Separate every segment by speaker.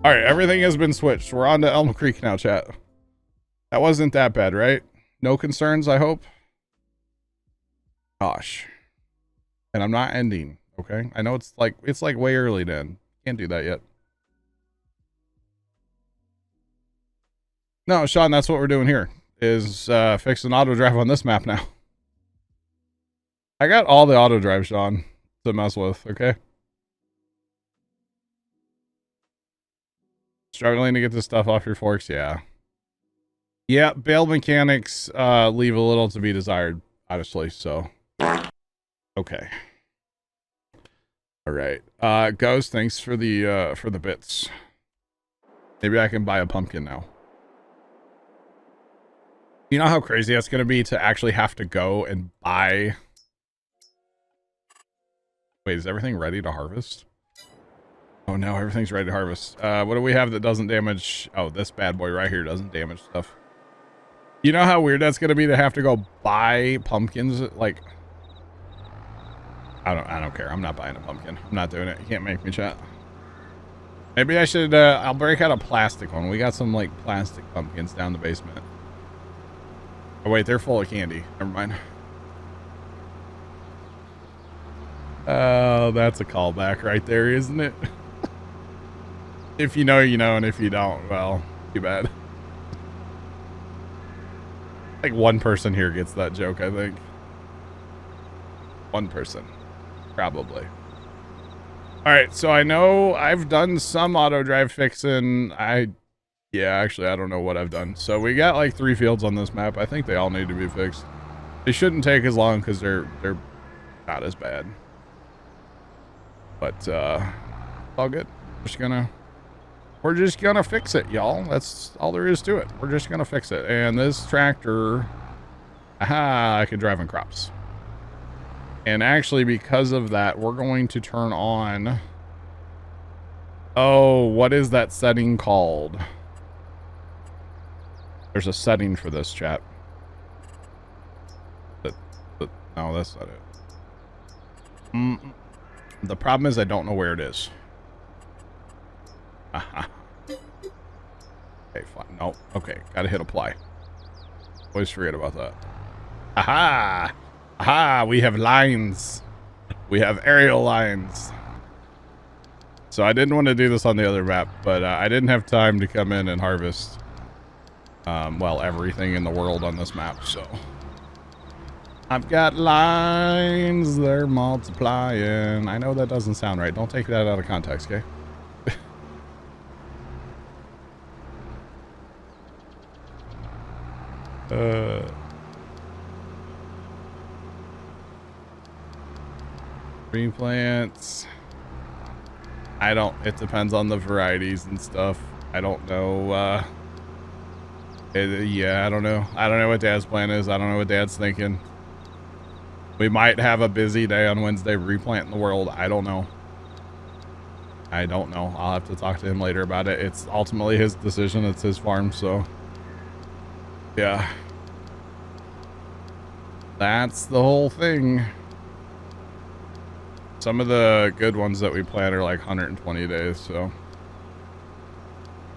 Speaker 1: All right, everything has been switched. We're on to Elm Creek now, chat. That wasn't that bad, right? No concerns, I hope. Gosh. And I'm not ending, okay? I know it's like way early to end. Can't do that yet. No, Sean, that's what we're doing here. Is fixing auto drive on this map now. I got all the auto drive, Sean, to mess with, okay? Struggling to get this stuff off your forks, yeah. Yeah, bail mechanics leave a little to be desired, honestly, so. Okay. All right. Ghost, thanks for the bits. Maybe I can buy a pumpkin now. You know how crazy that's going to be to actually have to go and buy... Wait, is everything ready to harvest? Oh no, everything's ready to harvest. What do we have that doesn't damage? Oh, this bad boy right here doesn't damage stuff. You know how weird that's gonna be to have to go buy pumpkins? Like, I don't care. I'm not buying a pumpkin. I'm not doing it. You can't make me, chat. Maybe I should. I'll break out a plastic one. We got some like plastic pumpkins down the basement. Oh wait, they're full of candy. Never mind. Oh, that's a callback right there, isn't it? If you know, you know, and if you don't, well, too bad. Like one person here gets that joke, I think. One person. Probably. Alright, so I know I've done some auto drive fixing. Yeah, actually, I don't know what I've done. So we got like 3 fields on this map. I think they all need to be fixed. They shouldn't take as long because they're not as bad. But all good. We're just gonna fix it, y'all. That's all there is to it. We're just gonna fix it. And this tractor, aha, I can drive in crops. And actually, because of that, we're going to turn on. Oh, what is that setting called? There's a setting for this, chat. No, that's not it. The problem is I don't know where it is. Aha. Okay, fine. No. Okay, gotta hit apply. Always forget about that. Aha! Aha! We have lines. We have aerial lines. So I didn't want to do this on the other map, but I didn't have time to come in and harvest, well, everything in the world on this map, so. I've got lines, they're multiplying. I know that doesn't sound right. Don't take that out of context, okay? Green plants. It depends on the varieties and stuff. I don't know, yeah, I don't know. I don't know what Dad's plan is. I don't know what Dad's thinking. We might have a busy day on Wednesday replanting the world. I don't know. I'll have to talk to him later about it. It's ultimately his decision. It's his farm, so. Yeah. That's the whole thing. Some of the good ones that we plant are like 120 days, so.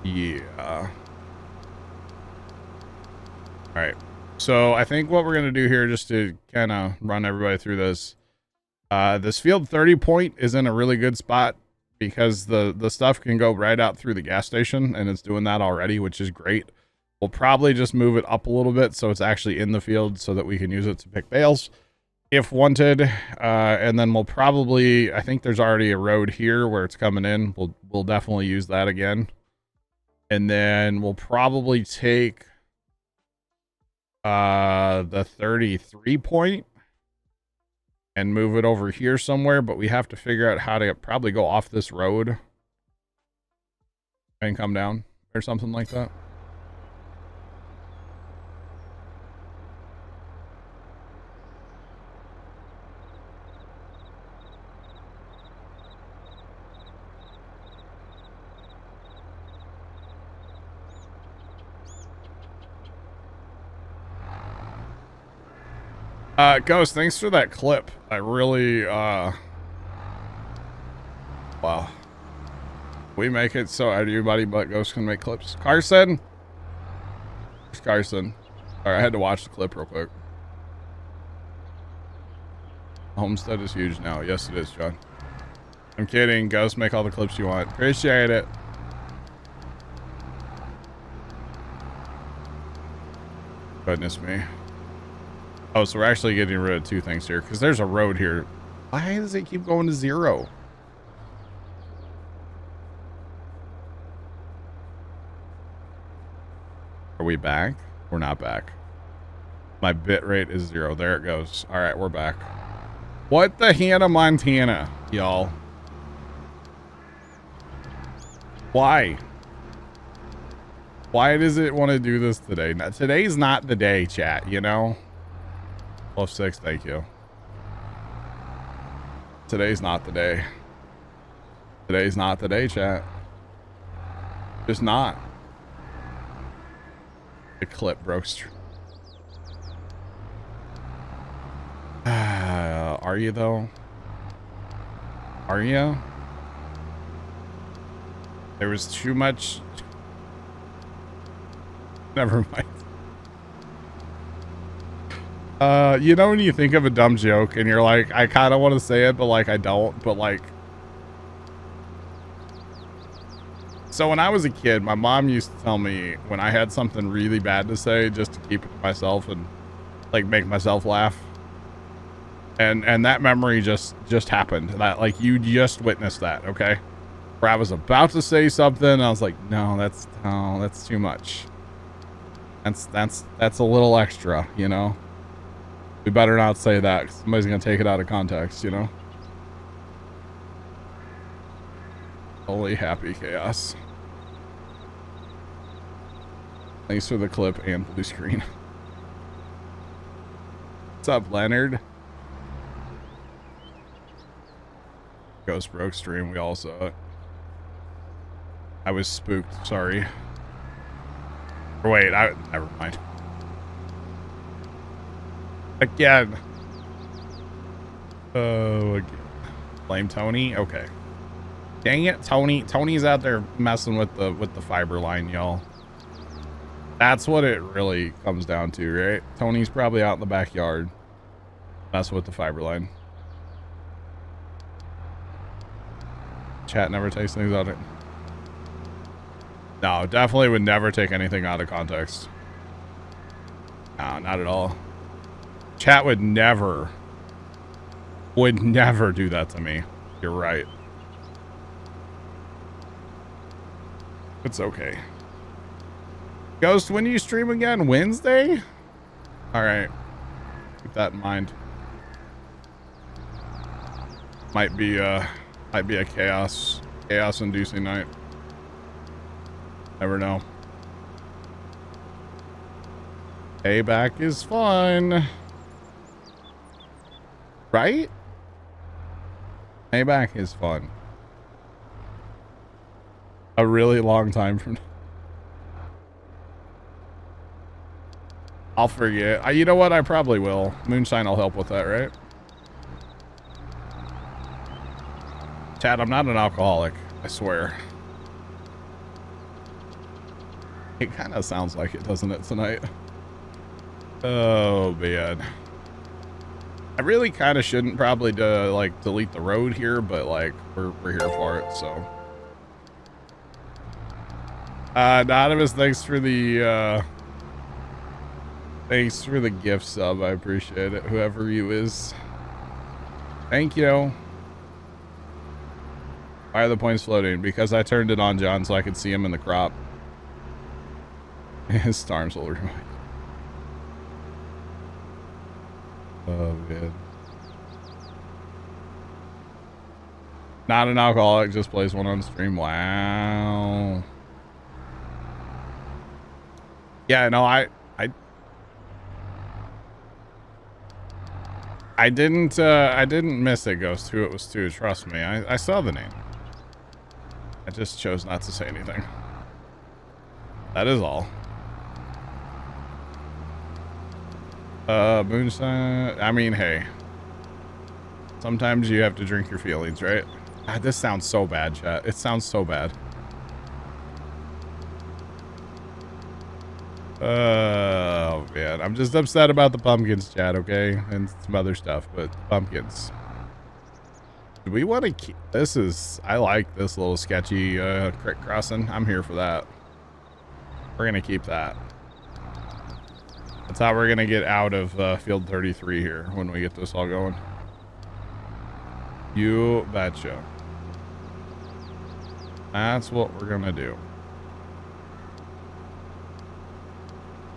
Speaker 1: Yeah. Alright. So I think what we're going to do here, just to kind of run everybody through this. This field 30 point is in a really good spot because the stuff can go right out through the gas station, and it's doing that already, which is great. We'll probably just move it up a little bit so it's actually in the field so that we can use it to pick bales if wanted. And then we'll probably, I think there's already a road here where it's coming in. We'll definitely use that again. And then we'll probably take the 33 point and move it over here somewhere, but we have to figure out how to probably go off this road and come down or something like that. Ghost, thanks for that clip. I really, wow. We make it so everybody but Ghost can make clips. Carson? Where's Carson? All right, I had to watch the clip real quick. Homestead is huge now. Yes, it is, John. I'm kidding. Ghost, make all the clips you want. Appreciate it. Goodness me. Oh, so we're actually getting rid of two things here because there's a road here. Why does it keep going to 0? Are we back? We're not back. My bit rate is 0. There it goes. All right, we're back. What the Hannah Montana, y'all? Why? Why does it want to do this today? Now, today's not the day, chat, you know? +6, thank you. Today's not the day. Today's not the day, chat. Just not. The clip broke. Are you though? Are you? There was too much. Never mind. You know when you think of a dumb joke and you're like, I kind of want to say it, but like I don't, but like. So when I was a kid, my mom used to tell me when I had something really bad to say, just to keep it to myself and like make myself laugh. And that memory just happened. That like you just witnessed that, okay? Where I was about to say something, and I was like, no, that's too much. That's a little extra, you know. We better not say that, 'cause somebody's gonna take it out of context, you know. Holy happy chaos. Thanks for the clip and blue screen. What's up, Leonard? Ghost broke stream, we all saw it. I was spooked, sorry. Or wait, never mind. Again. Oh, again. Blame Tony? Okay. Dang it, Tony. Tony's out there messing with the fiber line, y'all. That's what it really comes down to, right? Tony's probably out in the backyard messing with the fiber line. Chat never takes things out of it. No, definitely would never take anything out of context. No, not at all. Chat would never do that to me. You're right. It's okay. Ghost, when do you stream again? Wednesday? All right. Keep that in mind. Might be a chaos-inducing night. Never know. Payback is fun. Right? Payback is fun. A really long time from now. I'll forget. You know what? I probably will. Moonshine will help with that, right? Chad, I'm not an alcoholic. I swear. It kind of sounds like it, doesn't it, tonight? Oh, man. I really kind of shouldn't probably delete the road here, but like we're here for it, so. Anonymous, thanks for the gift sub. I appreciate it. Whoever you is. Thank you. Why are the points floating? Because I turned it on, John, so I could see him in the crop. His storms will remind. Oh, man. Not an alcoholic, just plays one on stream. Wow. Yeah, no, I didn't miss it, Ghost, who it was to. Trust me, I saw the name. I just chose not to say anything. That is all. Moonshine. I mean, hey. Sometimes you have to drink your feelings, right? God, this sounds so bad, chat. It sounds so bad. Oh man, I'm just upset about the pumpkins, chat, okay? And some other stuff, but pumpkins. Do we want to keep this? I like this little sketchy creek crossing. I'm here for that. We're gonna keep that. That's how we're gonna get out of field 33 here when we get this all going. You betcha. That's what we're gonna do.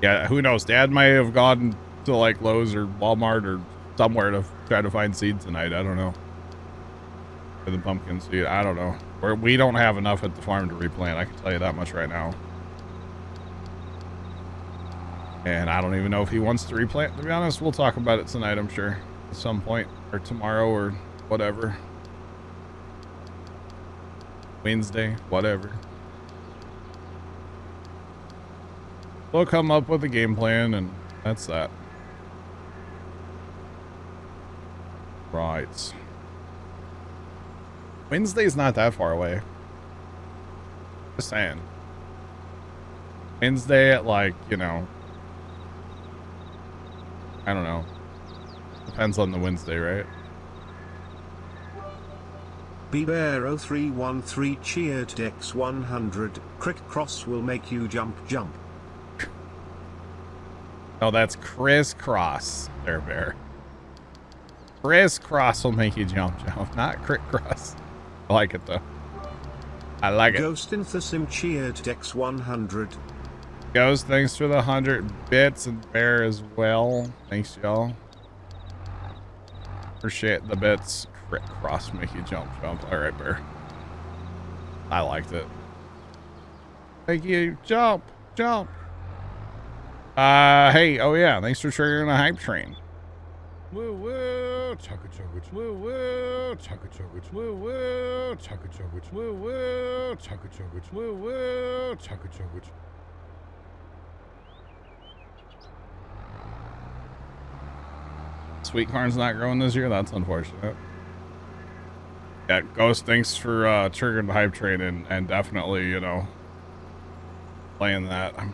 Speaker 1: Yeah, who knows? Dad may have gone to like Lowe's or Walmart or somewhere to try to find seeds tonight. I don't know. For the pumpkin seed, I don't know. We don't have enough at the farm to replant. I can tell you that much right now. And I don't even know if he wants to replant. To be honest, we'll talk about it tonight, I'm sure, at some point, or tomorrow, or whatever. Wednesday, whatever. We'll come up with a game plan, and that's that. Right. Wednesday's not that far away. Just saying. Wednesday at like, you know, I don't know. Depends on the Wednesday, right?
Speaker 2: BBear0313 cheered X100. Crick cross will make you jump.
Speaker 1: Oh, that's crisscross there, Bear. Crisscross will make you jump, not crick cross. I like it though. I like it.
Speaker 2: Ghost Inthasim cheered X100.
Speaker 1: Ghost, thanks for the 100 bits, and Bear as well. Thanks, y'all. Appreciate the bits. Crick cross make you jump. All right, Bear. I liked it. Make you jump. Hey, oh yeah, thanks for triggering the hype train. Woo woo, chugga chugga woo woo, chugga chugga woo woo, chugga chugga woo woo, chugga chugga woo woo, chugga chugga. Sweet corn's not growing this year. That's unfortunate. Yeah, Ghost, thanks for triggering the hype train and definitely, you know, playing that. I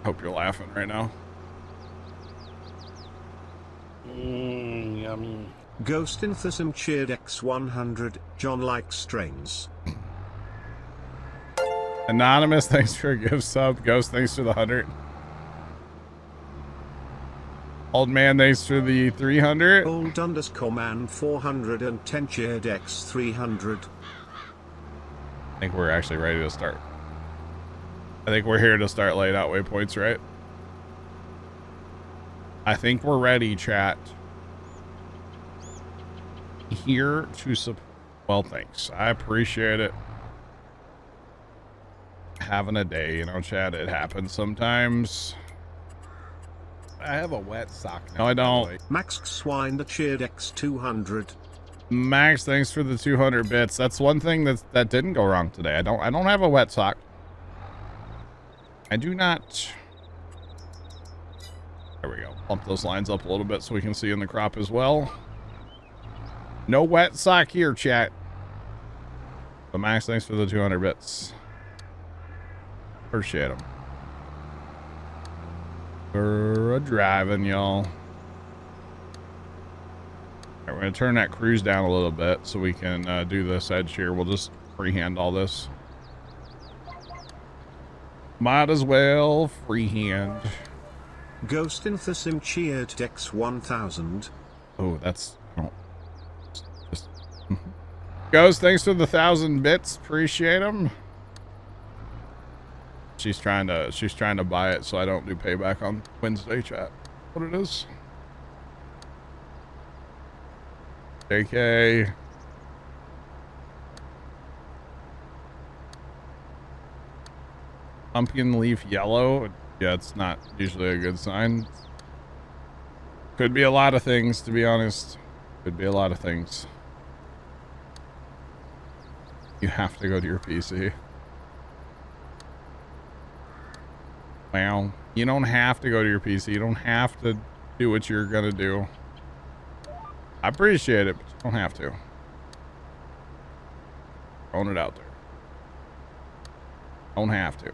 Speaker 1: hope you're laughing right now.
Speaker 2: Yummy. Ghost Inthasim cheered X100. John likes strains.
Speaker 1: Anonymous, thanks for a gift sub. Ghost, thanks for the 100. Old man, thanks for the 300.
Speaker 2: Old_man 410 cheered X300.
Speaker 1: I think we're actually ready to start. I think we're here to start laying out waypoints, right? I think we're ready, chat. Here to support. Well, thanks. I appreciate it. Having a day, you know, chat. It happens sometimes. I have a wet sock now. No, I don't.
Speaker 2: Max Swine the cheered X200.
Speaker 1: Max, thanks for the 200 bits. That's one thing that didn't go wrong today. I don't have a wet sock. I do not. There we go. Bump those lines up a little bit so we can see in the crop as well. No wet sock here, chat. But Max, thanks for the 200 bits. Appreciate them. We're driving, y'all. We're going to turn that cruise down a little bit so we can do this edge here. We'll just freehand all this. Might as well freehand.
Speaker 2: Ghost Inthasim cheered X1000.
Speaker 1: Oh, that's... Oh. Just... Ghost, thanks for the 1,000 bits. Appreciate them. She's trying to buy it so I don't do payback on Wednesday, chat. What it is? JK. Pumpkin leaf yellow. Yeah, it's not usually a good sign. Could be a lot of things, to be honest. Could be a lot of things. You have to go to your PC. Well, you don't have to go to your PC. You don't have to do what you're gonna do. I appreciate it, but you don't have to. Throwing it out there. Don't have to.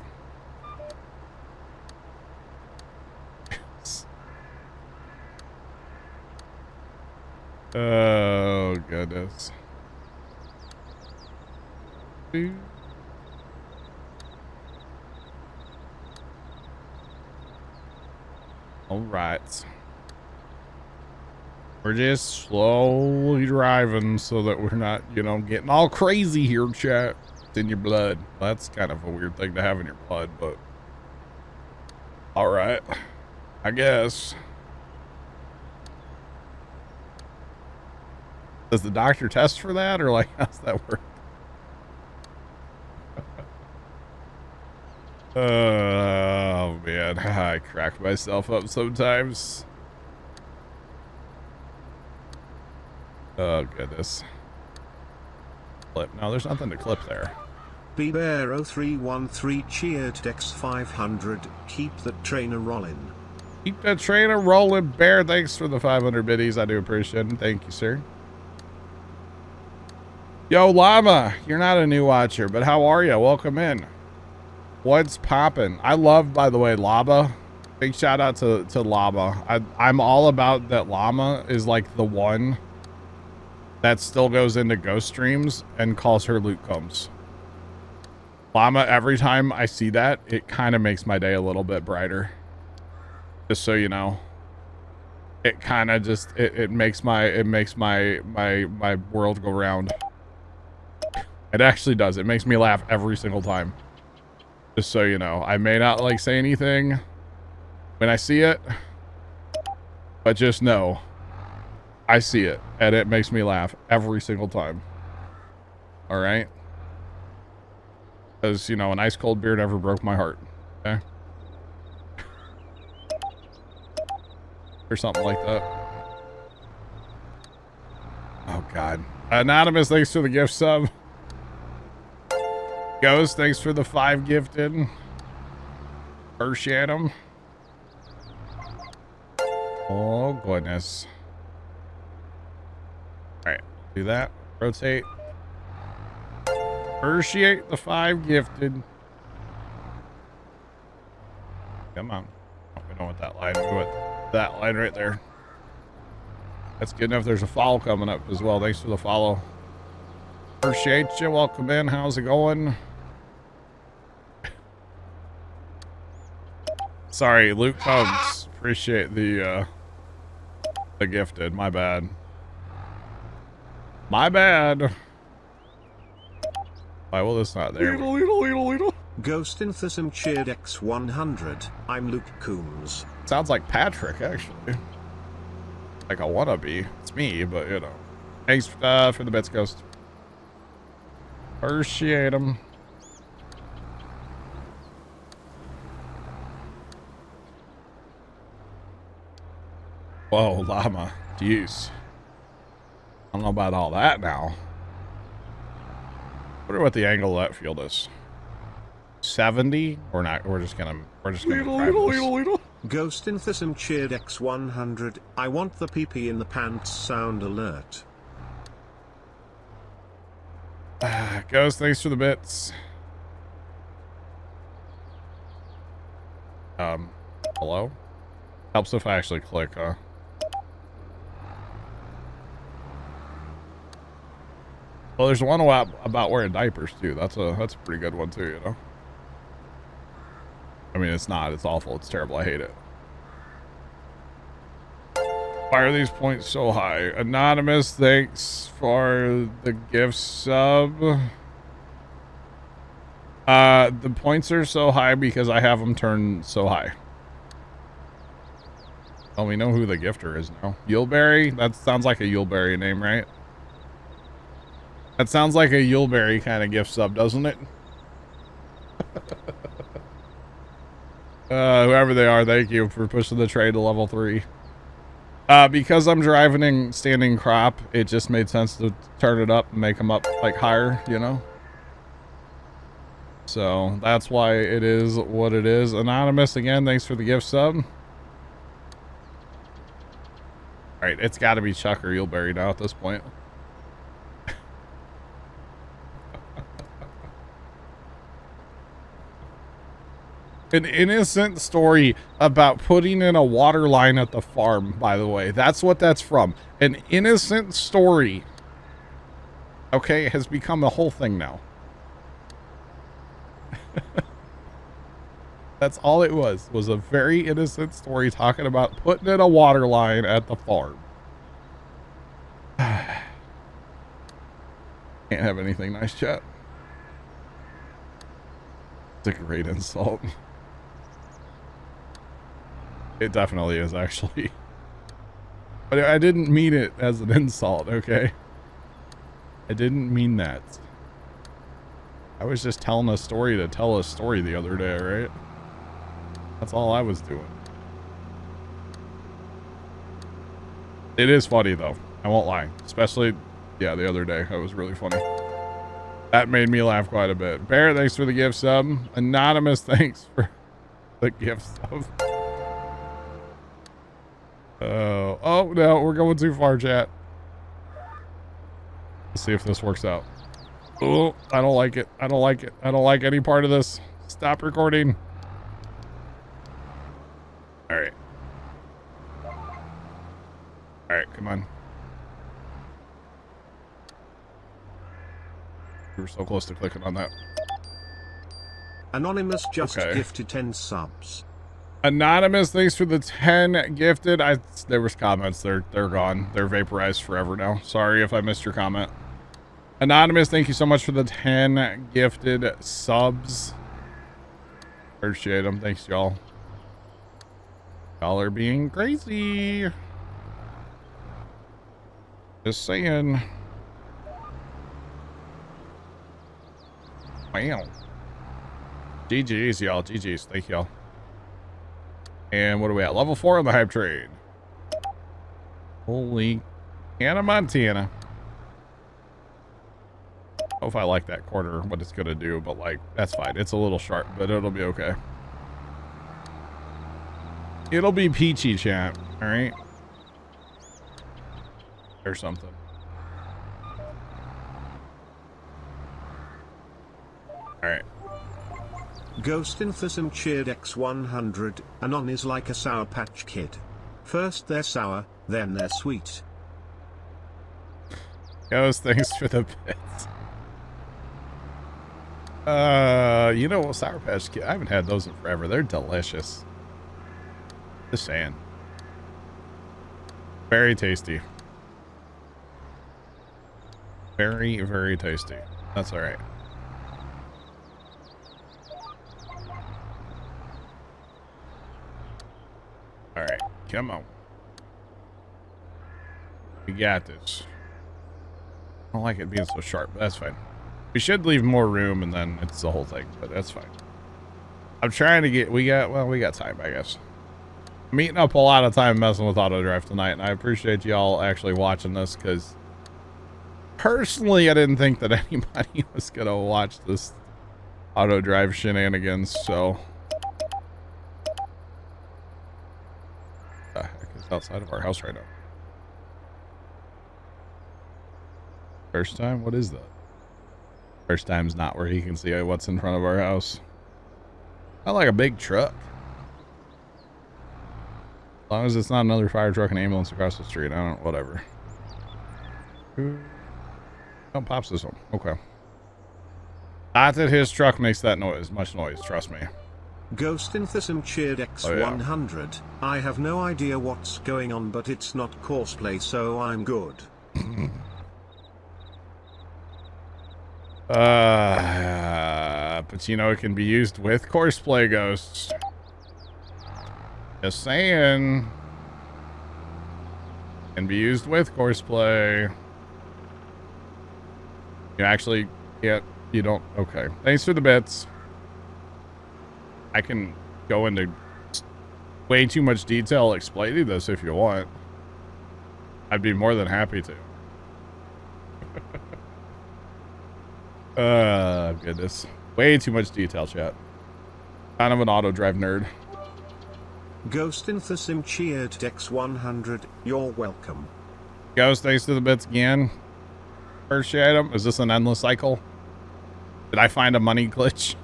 Speaker 1: Oh, goodness. All right. We're just slowly driving so that we're not, you know, getting all crazy here, chat. It's in your blood. That's kind of a weird thing to have in your blood, but all right, I guess. Does the doctor test for that, or like, how's that work? Oh man, I crack myself up sometimes. Oh goodness. Clip. No, there's nothing to clip there.
Speaker 2: BBear0313 cheered Dex 500. Keep the trainer rolling.
Speaker 1: Keep that trainer rolling, Bear. Thanks for the 500 biddies. I do appreciate it. Thank you, sir. Yo, Llama, you're not a new watcher, but how are you? Welcome in. What's poppin'? I love, by the way, Lava. Big shout out to Lava. I'm all about that. Llama is like the one that still goes into ghost streams and calls her loot combs. Llama, every time I see that, it kind of makes my day a little bit brighter. Just so you know. It kind of just it makes my world go round. It actually does. It makes me laugh every single time. Just so you know. I may not like say anything when I see it, but just know I see it and it makes me laugh every single time. All right? Because, you know, an ice cold beer never broke my heart. Okay? Or something like that. Oh, God. Anonymous, thanks for the gift sub. Ghost, thanks for the 5 gifted. Appreciate them. Oh, goodness. All right, do that. Rotate. Appreciate the 5 gifted. Come on. Oh, we don't want that line. We want that line right there. That's good enough. There's a follow coming up as well. Thanks for the follow. Appreciate you. Welcome in. How's it going? Sorry, Luke Combs. Appreciate the gifted. My bad. My bad. Why will this not there?
Speaker 2: Ghost Infism cheered X100. I'm Luke Coombs.
Speaker 1: Sounds like Patrick, actually. Like a wannabe. It's me, but you know. Thanks for the bits, Ghost. Appreciate them. Whoa, Llama. Jeez. I don't know about all that now. I wonder what the angle of that field is. 70 or not? We're just gonna
Speaker 2: Ghost Infism cheered X100. I want the PP in the pants sound alert.
Speaker 1: Ghost, thanks for the bits. Hello? Helps if I actually click, huh? Well, there's one about wearing diapers too. That's a pretty good one too, you know. I mean, it's not. It's awful. It's terrible. I hate it. Why are these points so high? Anonymous, thanks for the gift sub. The points are so high because I have them turned so high. Oh, we know who the gifter is now. Yuleberry? That sounds like a Yuleberry name, right? That sounds like a Yuleberry kind of gift sub, doesn't it? Whoever they are, thank you for pushing the trade to level 3. Because I'm driving in standing crop, it just made sense to turn it up and make them up like higher, you know? So that's why it is what it is. Anonymous, again, thanks for the gift sub. Alright, it's got to be Chuck or Yuleberry now at this point. An innocent story about putting in a water line at the farm, by the way. That's what that's from. An innocent story. Okay, it has become a whole thing now. That's all it was a very innocent story talking about putting in a water line at the farm. Can't have anything nice, chat. It's a great insult. It definitely is, actually. But I didn't mean it as an insult, okay? I didn't mean that. I was just telling a story to tell a story the other day, right? That's all I was doing. It is funny, though. I won't lie. Especially, yeah, the other day. That was really funny. That made me laugh quite a bit. Bear, thanks for the gift sub. Anonymous, thanks for the gift sub. Oh, no, we're going too far, chat. Let's see if this works out. Oh, I don't like it. I don't like it. I don't like any part of this. Stop recording. All right. All right, come on. We were so close to clicking on that.
Speaker 2: Anonymous just gifted 10 subs.
Speaker 1: Anonymous, thanks for the 10 gifted. There was comments. They're gone. They're vaporized forever now. Sorry if I missed your comment. Anonymous, thank you so much for the 10 gifted subs. Appreciate them. Thanks, y'all. Y'all are being crazy. Just saying. Wow. GG's, y'all. GG's. Thank y'all. And what are we at? Level 4 on the hype train. Holy Hannah Montana. I don't know if I like that corner, what it's going to do, but like, that's fine. It's a little sharp, but it'll be okay. It'll be peachy, chat. All right. Or something. All right.
Speaker 2: Ghost Enthusiasm cheered X100. Anon is like a Sour Patch Kid. First they're sour, then they're sweet.
Speaker 1: Ghost, thanks for the bits. You know what, Sour Patch Kid? I haven't had those in forever. They're delicious. Just saying. Very tasty. Very, very tasty. That's all right. All right, come on. We got this. I don't like it being so sharp, but that's fine. We should leave more room, and then it's the whole thing, but that's fine. I'm trying to get, we got time, I guess. I'm eating up a lot of time messing with auto drive tonight, and I appreciate y'all actually watching this, because personally, I didn't think that anybody was going to watch this auto drive shenanigans, so. What the heck is outside of our house right now? First time? What is that? First time's not where he can see what's in front of our house. Not like a big truck. As long as it's not another fire truck and ambulance across the street. I don't, whatever. Oh, pops this one. Okay. Not that his truck makes that noise, much noise, trust me.
Speaker 2: Ghost Enthusiasm cheered X100.
Speaker 1: Oh, yeah.
Speaker 2: I have no idea what's going on, but it's not cosplay, so I'm good.
Speaker 1: But you know, it can be used with courseplay, Ghosts. Just saying. Can be used with courseplay. You actually can't, you don't, okay. Thanks for the bits. I can go into way too much detail explaining this if you want. I'd be more than happy to. Goodness. Way too much detail, chat. Kind of an auto drive nerd.
Speaker 2: Ghost Enthusiasm cheered X100. You're welcome.
Speaker 1: Ghost, thanks to the bits again. Appreciate them. Is this an endless cycle? Did I find a money glitch?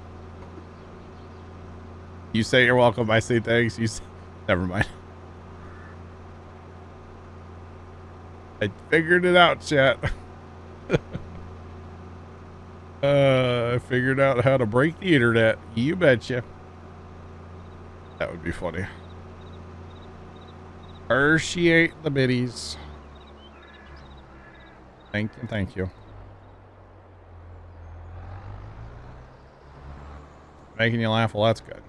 Speaker 1: You say you're welcome. I say thanks. Never mind. I figured it out, chat. I figured out how to break the internet. You betcha. That would be funny. Appreciate the biddies. Thank you, thank you. Making you laugh, well, that's good.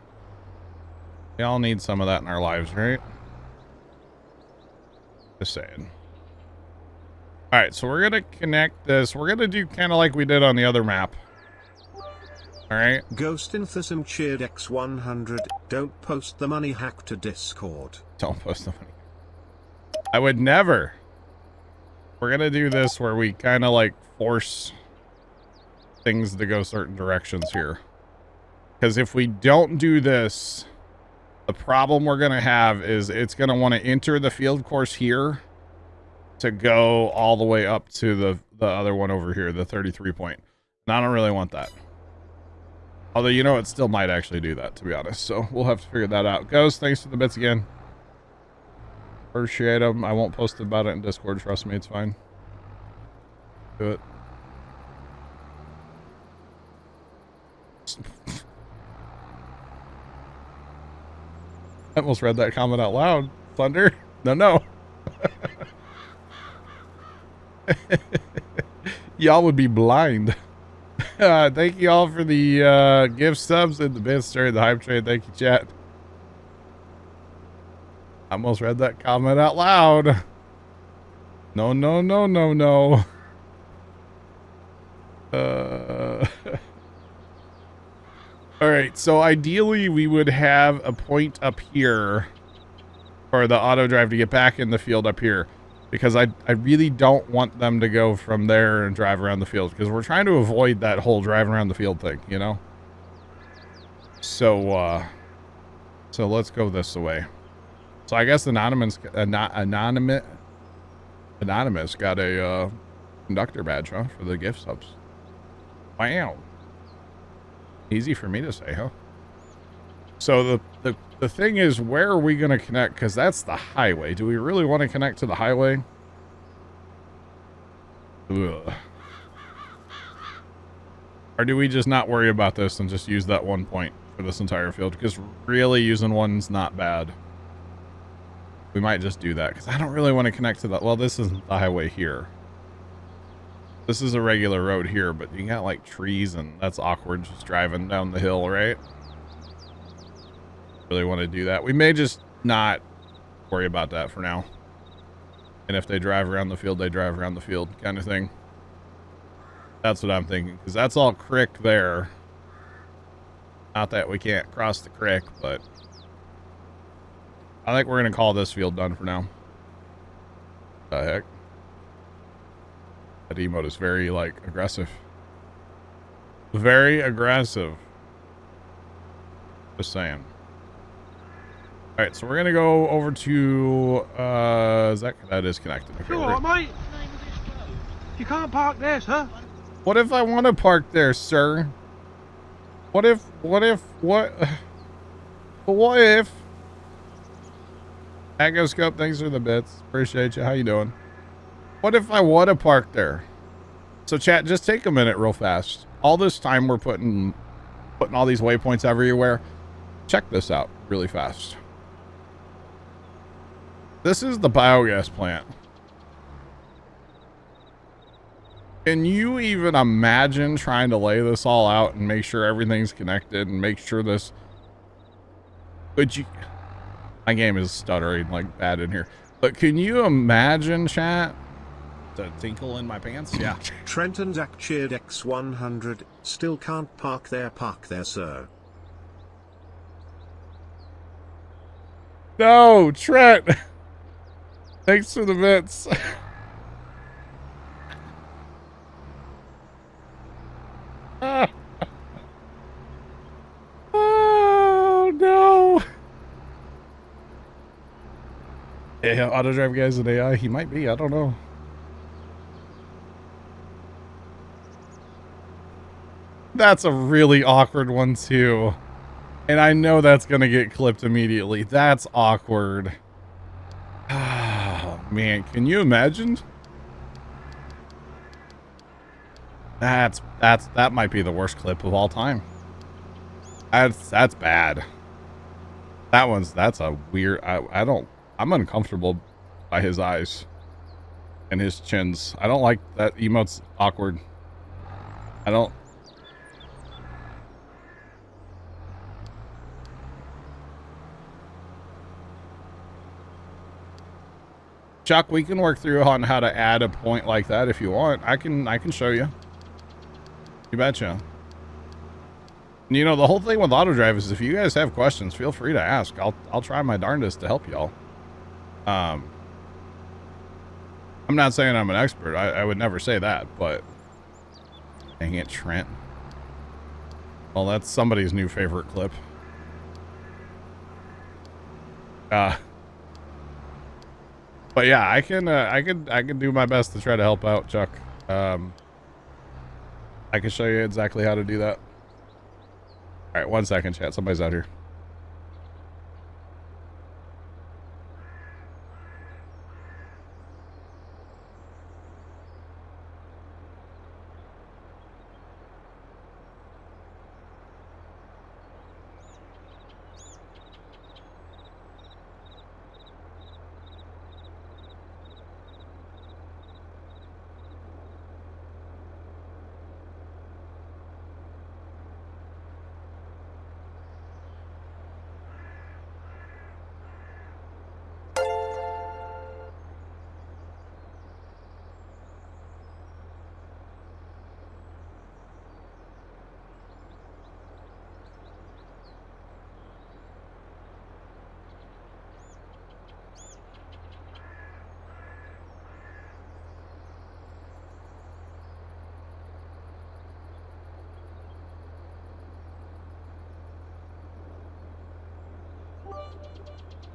Speaker 1: We all need some of that in our lives, right? Just saying. All right, so we're gonna connect this. We're gonna do kind of like we did on the other map. All right.
Speaker 2: Ghost Infism cheered X100. Don't post the money hack to Discord.
Speaker 1: Don't post the money. I would never. We're gonna do this where we kind of like force things to go certain directions here. Because if we don't do this, the problem we're gonna have is it's gonna want to enter the field course here to go all the way up to the other one over here, the 33 point. And I don't really want that. Although, you know, it still might actually do that, to be honest. So we'll have to figure that out. Ghost, thanks for the bits again. Appreciate them. I won't post about it in Discord. Trust me, it's fine. Do it. I almost read that comment out loud. Thunder? No. Y'all would be blind. Thank you all for the gift subs and the bits during the hype train. Thank you, chat. I almost read that comment out loud. No. All right, so ideally we would have a point up here for the auto drive to get back in the field up here, because I really don't want them to go from there and drive around the field, because we're trying to avoid that whole driving around the field thing, you know? So let's go this way. So I guess Anonymous got a conductor badge, huh, for the gift subs. Wow. Easy for me to say, huh? So the thing is, where are we going to connect? Because that's the highway. Do we really want to connect to the highway? Ugh. Or do we just not worry about this and just use that one point for this entire field? Because really using one's not bad. We might just do that, because I don't really want to connect to that. Well, this isn't the highway here. This is a regular road here, but you got like trees, and that's awkward just driving down the hill, right? Really want to do that. We may just not worry about that for now. And if they drive around the field, they drive around the field kind of thing. That's what I'm thinking, because that's all creek there. Not that we can't cross the creek, but I think we're going to call this field done for now. The heck? That emote is very, like, aggressive. Very aggressive. Just saying. Alright, so we're going to go over to, that is connected. Okay,
Speaker 3: You alright, mate? You can't park there, sir.
Speaker 1: What if I want to park there, sir? What if Agoscope, thanks for the bits. Appreciate you. How you doing? What if I want to park there? So chat, just take a minute real fast. All this time we're putting all these waypoints everywhere. Check this out really fast. This is the biogas plant. Can you even imagine trying to lay this all out and make sure everything's connected and make sure this... But you... My game is stuttering like bad in here. But can you imagine, chat? The tinkle in my pants? Yeah.
Speaker 2: Trent and Zach cheered X100. Still can't park there, sir.
Speaker 1: No, Trent. Thanks for the bits. Oh, no. Yeah, auto drive guy's an AI. He might be. I don't know. That's a really awkward one, too. And I know that's going to get clipped immediately. That's awkward. Oh, man, can you imagine? That might be the worst clip of all time. That's bad. That's a weird, I'm uncomfortable by his eyes and his chins. I don't like that emote's awkward. I don't. Chuck, we can work through on how to add a point like that if you want. I can show you. You betcha. And you know, the whole thing with auto drive is if you guys have questions, feel free to ask. I'll try my darndest to help y'all. I'm not saying I'm an expert. I would never say that, but dang it, Trent. Well, that's somebody's new favorite clip. But yeah, I can do my best to try to help out, Chuck. I can show you exactly how to do that. All right, 1 second, chat. Somebody's out here.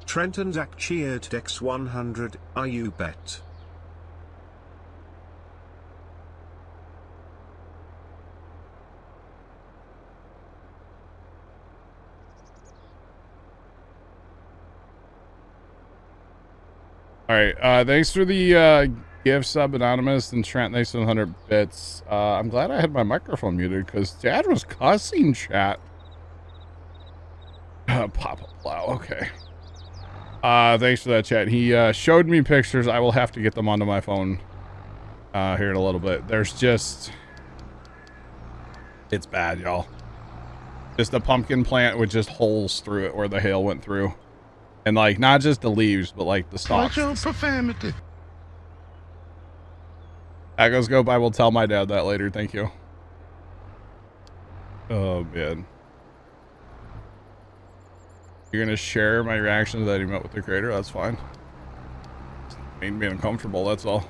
Speaker 2: Trent and Zach cheered X100, are you bet?
Speaker 1: All right, thanks for the gift sub, Anonymous, and Trent, thanks for the 100 bits. I'm glad I had my microphone muted because Dad was cussing, chat. Papa Plow, okay. Thanks for that, chat. He showed me pictures. I will have to get them onto my phone here in a little bit. There's just... It's bad, y'all. Just a pumpkin plant with just holes through it where the hail went through. And, like, not just the leaves, but, like, the stalks.
Speaker 3: Watch your profanity.
Speaker 1: Agoscope, I will tell my dad that later. Thank you. Oh, man. You're going to share my reaction to that emote with the creator? That's fine. Just made me uncomfortable, that's all.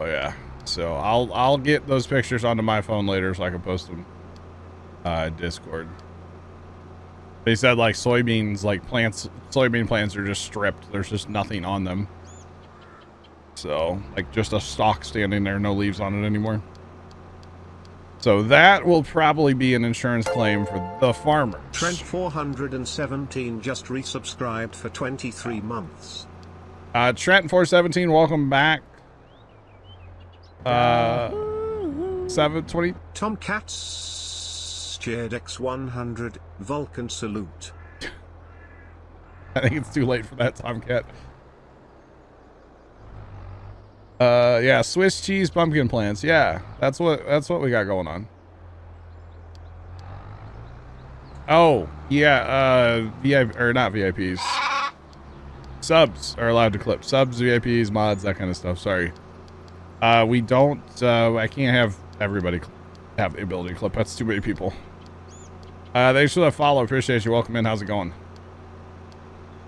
Speaker 1: Oh, yeah. So, I'll get those pictures onto my phone later so I can post them. Discord. They said like soybeans, like soybean plants are just stripped. There's just nothing on them. So like just a stalk standing there, no leaves on it anymore. So that will probably be an insurance claim for the farmer.
Speaker 2: Trent 417 just resubscribed for 23 months.
Speaker 1: Trent 417, welcome back. 720.
Speaker 2: Tomcats cheered X100, Vulcan salute.
Speaker 1: I think it's too late for that, Tomcat. Yeah, Swiss cheese pumpkin plants. Yeah, that's what we got going on. Oh, yeah, VIP or not VIPs. Subs are allowed to clip. Subs, VIPs, mods, that kind of stuff. Sorry. We don't I can't have everybody have the ability to clip. That's too many people. Thanks for the follow. Appreciate you. Welcome in. How's it going?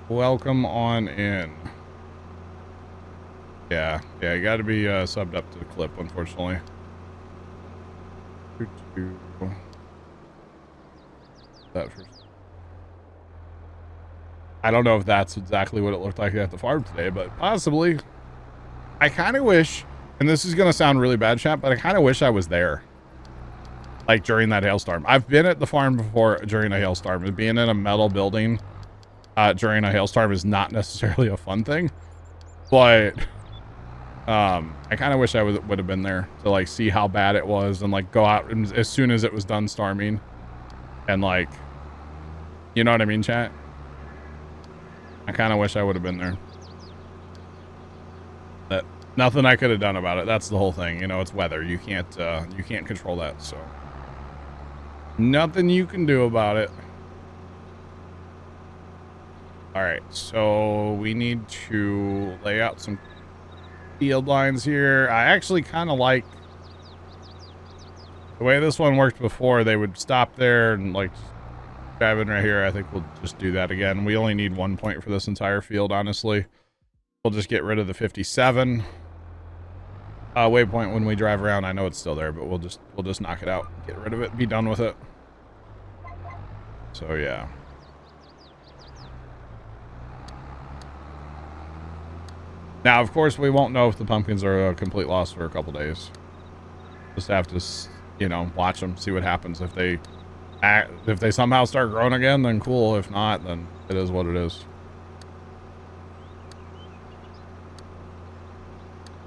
Speaker 1: Welcome on in. Yeah, you got to be subbed up to the clip, unfortunately. That first. I don't know if that's exactly what it looked like at the farm today, but possibly. I kind of wish, and this is going to sound really bad, chat, but I kind of wish I was there. like during that hailstorm. I've been at the farm before during a hailstorm, and being in a metal building during a hailstorm is not necessarily a fun thing, but I kind of wish I would have been there to like see how bad it was and like go out as soon as it was done storming and like, you know what I mean, chat? I kind of wish I would have been there. But nothing I could have done about it. That's the whole thing. You know, it's weather. You can't control that. So nothing you can do about it. All right. So we need to lay out some field lines here. I actually kind of like the way this one worked before. They would stop there and like drive in right here. I think we'll just do that again. We only need 1 point for this entire field, honestly. We'll just get rid of the 57 waypoint when we drive around. I know it's still there, but we'll just knock it out, get rid of it, be done with it. So yeah. Now, of course, we won't know if the pumpkins are a complete loss for a couple days. Just have to, you know, watch them, see what happens. If they somehow start growing again, then cool. If not, then it is what it is.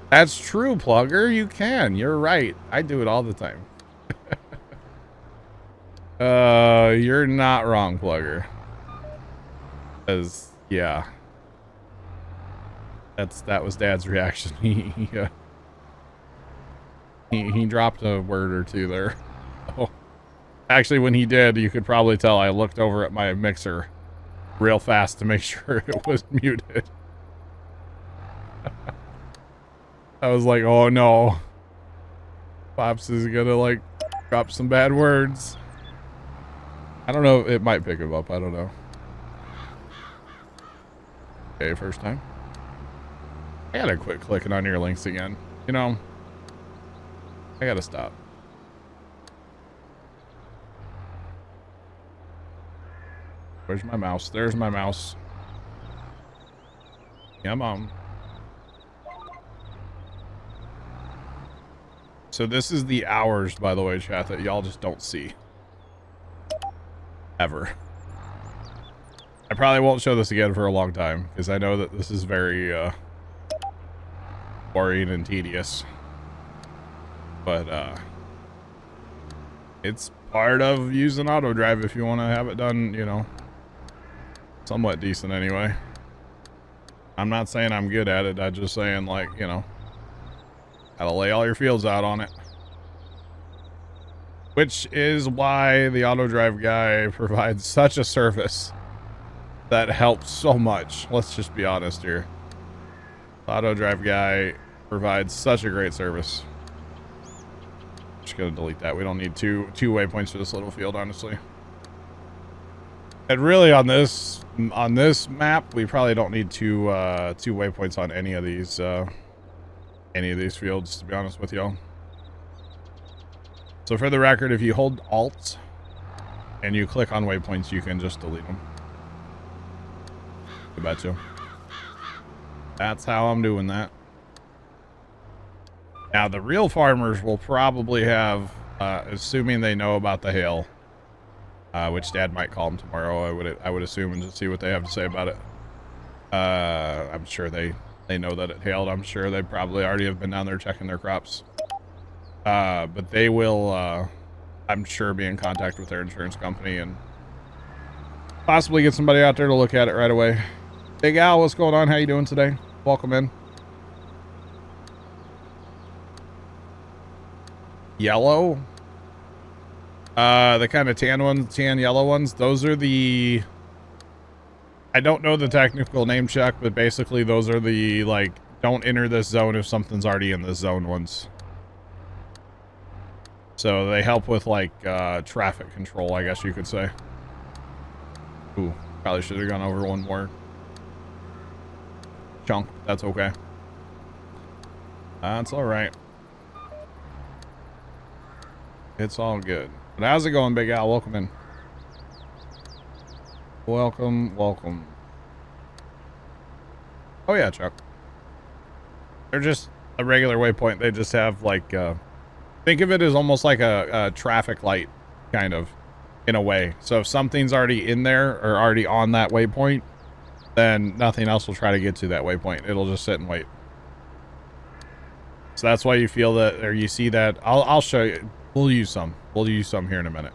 Speaker 1: That's true, Plugger. You can. You're right. I do it all the time. You're not wrong, Plugger. 'Cause, yeah. That was Dad's reaction. He dropped a word or two there. Oh. Actually, when he did, you could probably tell I looked over at my mixer real fast to make sure it was muted. I was like, oh no. Pops is gonna like drop some bad words. I don't know. It might pick him up. I don't know. Okay, first time. I gotta quit clicking on your links again. You know, I gotta stop. Where's my mouse? There's my mouse. Yeah, Mom. So this is the hours, by the way, chat, that y'all just don't see. Ever. I probably won't show this again for a long time, because I know that this is very, boring and tedious. But, it's part of using auto drive if you want to have it done, you know, somewhat decent anyway. I'm not saying I'm good at it. I'm just saying, like, you know, gotta lay all your fields out on it. Which is why the auto drive guy provides such a service that helps so much. Let's just be honest here. The auto drive guy provides such a great service. Just gonna delete that. We don't need two waypoints for this little field, honestly. And really on this map, we probably don't need two waypoints on any of these fields, to be honest with y'all. So for the record, if you hold Alt and you click on waypoints, you can just delete them. I bet you. That's how I'm doing that. Now the real farmers will probably have, assuming they know about the hail, which Dad might call them tomorrow. I would assume, and just see what they have to say about it. I'm sure they know that it hailed. I'm sure they probably already have been down there checking their crops. But they will, I'm sure, be in contact with their insurance company and possibly get somebody out there to look at it right away. Big Al, what's going on? How you doing today? Welcome in. Yellow? The kind of tan yellow ones. Those are the, I don't know the technical name check, but basically those are the, like, don't enter this zone if something's already in this zone ones. So they help with, like, traffic control, I guess you could say. Ooh, probably should have gone over one more chunk. That's okay. That's all right. It's all good. But how's it going, Big Al? Welcome in. Welcome, welcome. Oh yeah, Chuck. They're just a regular waypoint. They just have, like, Think of it as almost like a traffic light, kind of, in a way. So if something's already in there or already on that waypoint, then nothing else will try to get to that waypoint. It'll just sit and wait. So that's why you feel that, or you see that. I'll show you. We'll use some here in a minute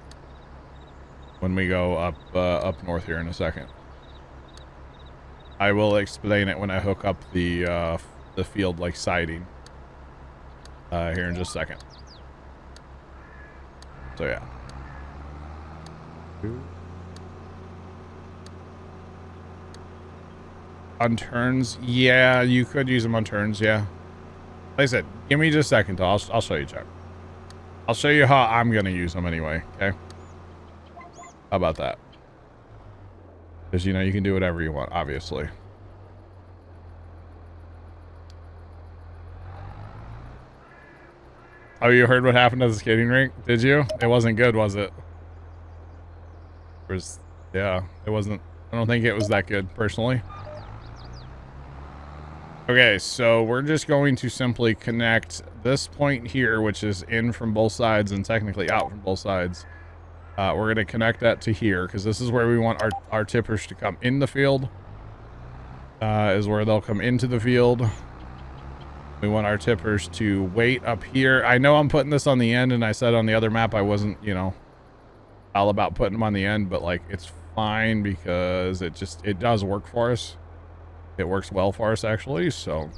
Speaker 1: when we go up north here in a second. I will explain it when I hook up the field like siding here in just a second. So yeah. On turns, yeah, you could use them on turns, yeah. Like I said, give me just a second, I'll show you, Chuck. I'll show you how I'm gonna use them anyway, okay? How about that? Because, you know, you can do whatever you want, obviously. Oh, you heard what happened at the skating rink? Did you? It wasn't good, was it? Yeah, it wasn't. I don't think it was that good, personally. Okay, so we're just going to simply connect this point here, which is in from both sides and technically out from both sides. We're going to connect that to here because this is where we want our tippers to come in the field. Is where they'll come into the field. We want our tippers to wait up here. I know I'm putting this on the end, and I said on the other map I wasn't, you know, all about putting them on the end, but like it's fine because it does work for us. It works well for us, actually, so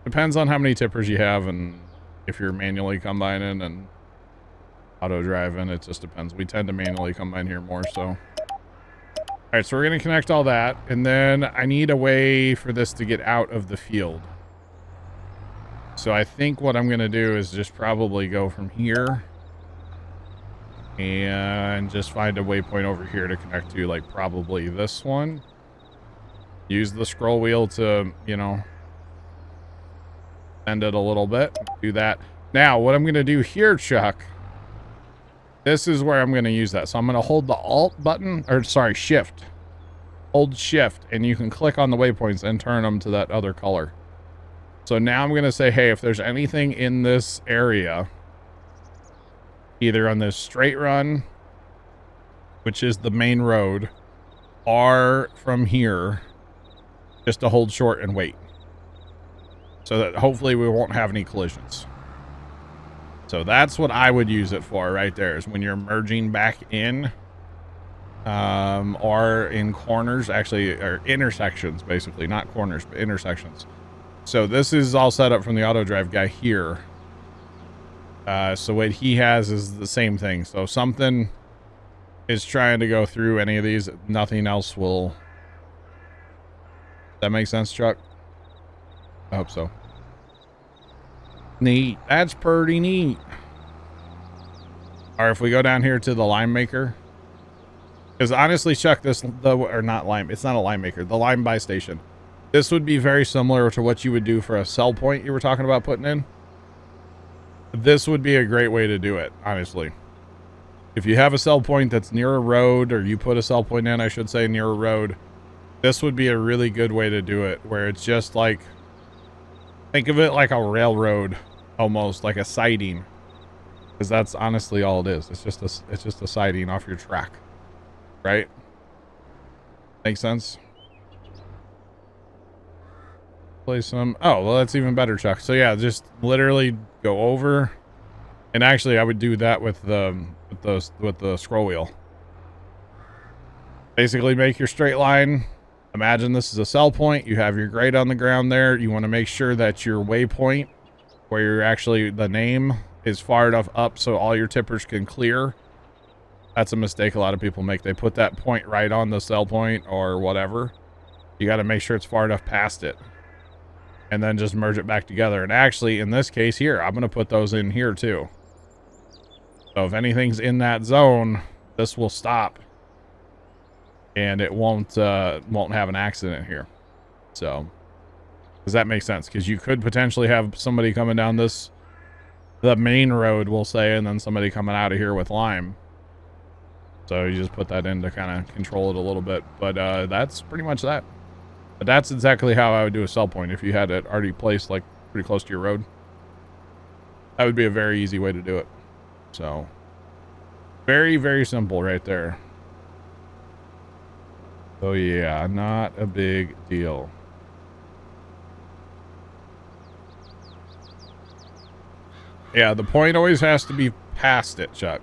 Speaker 1: depends on how many tippers you have and if you're manually combining and auto driving. It just depends. We tend to manually combine here more, so. All right, so we're going to connect all that, and then I need a way for this to get out of the field. So I think what I'm going to do is just probably go from here and just find a waypoint over here to connect to, like probably this one. Use the scroll wheel to, you know, bend it a little bit. Do that. Now, what I'm going to do here, Chuck, this is where I'm going to use that. So I'm going to hold the Alt button, or sorry, Shift. Hold Shift, and you can click on the waypoints and turn them to that other color. So now I'm going to say, hey, if there's anything in this area, either on this straight run, which is the main road, or from here, just to hold short and wait. So that hopefully we won't have any collisions. So that's what I would use it for right there, is when you're merging back in, or in corners, actually, or intersections, basically, not corners, but intersections. So this is all set up from the auto drive guy here. So what he has is the same thing. So if something is trying to go through any of these, nothing else will. That makes sense, Chuck? I hope so. Neat. That's pretty neat. Or if we go down here to the lime maker, because honestly, Chuck, it's not a lime maker, the lime buy station. This would be very similar to what you would do for a sell point you were talking about putting in. This would be a great way to do it, honestly. If you have a sell point that's near a road, or you put a sell point in, I should say, near a road, this would be a really good way to do it, where it's just like, think of it like a railroad, almost like a siding, because that's honestly all it is. It's just a siding off your track, right? Make sense? Place some. Oh, well, that's even better, Chuck. So yeah, just literally go over, and actually, I would do that with the scroll wheel. Basically, make your straight line. Imagine this is a sell point. You have your grade on the ground there. You want to make sure that your waypoint, where you're actually, the name, is far enough up so all your tippers can clear. That's a mistake a lot of people make. They put that point right on the sell point or whatever. You got to make sure it's far enough past it. And then just merge it back together. And actually, in this case here, I'm going to put those in here too. So if anything's in that zone, this will stop. And it won't have an accident here. So, does that make sense? Because you could potentially have somebody coming down the main road, we'll say, and then somebody coming out of here with lime. So you just put that in to kind of control it a little bit. But that's pretty much that. But that's exactly how I would do a sell point if you had it already placed like pretty close to your road. That would be a very easy way to do it. So very, very simple right there. So yeah, not a big deal. Yeah, the point always has to be past it, Chuck.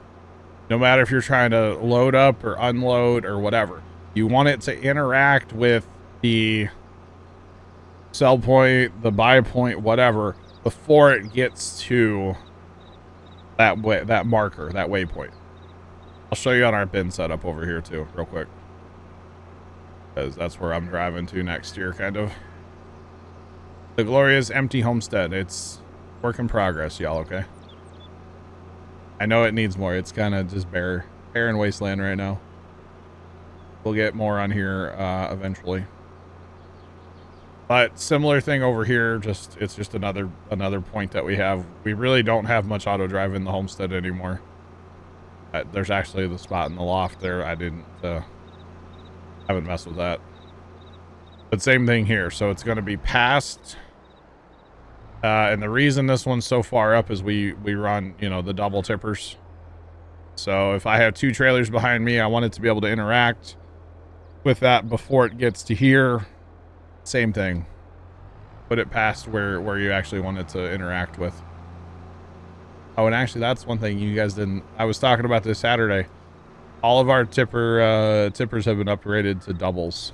Speaker 1: No matter if you're trying to load up or unload or whatever. You want it to interact with the sell point, the buy point, whatever, before it gets to that marker, that waypoint. I'll show you on our bin setup over here too, real quick. Because that's where I'm driving to next year, kind of. The glorious empty homestead. It's work in progress, y'all, okay? I know it needs more. It's kind of just barren wasteland right now. We'll get more on here eventually. But similar thing over here, it's just another point that we have. We really don't have much auto drive in the homestead anymore. There's actually the spot in the loft there. I haven't messed with that. But same thing here. So it's going to be past. And the reason this one's so far up is we run, you know, the double tippers. So if I have 2 trailers behind me, I want it to be able to interact with that before it gets to here. Same thing. Put it past where you actually want it to interact with. Oh, and actually that's one thing you guys didn't. I was talking about this Saturday. All of our tippers have been upgraded to doubles.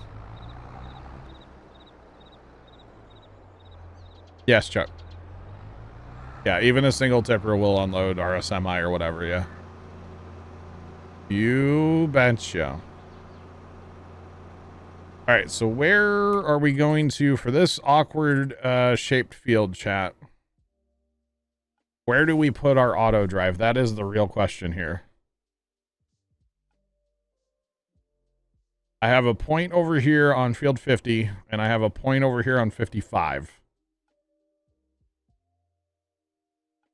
Speaker 1: Yes, Chuck. Yeah, even a single tipper will unload or a semi or whatever, yeah. You betcha. All right, so where are we going to for this awkward shaped field, chat? Where do we put our auto drive? That is the real question here. I have a point over here on field 50, and I have a point over here on 55.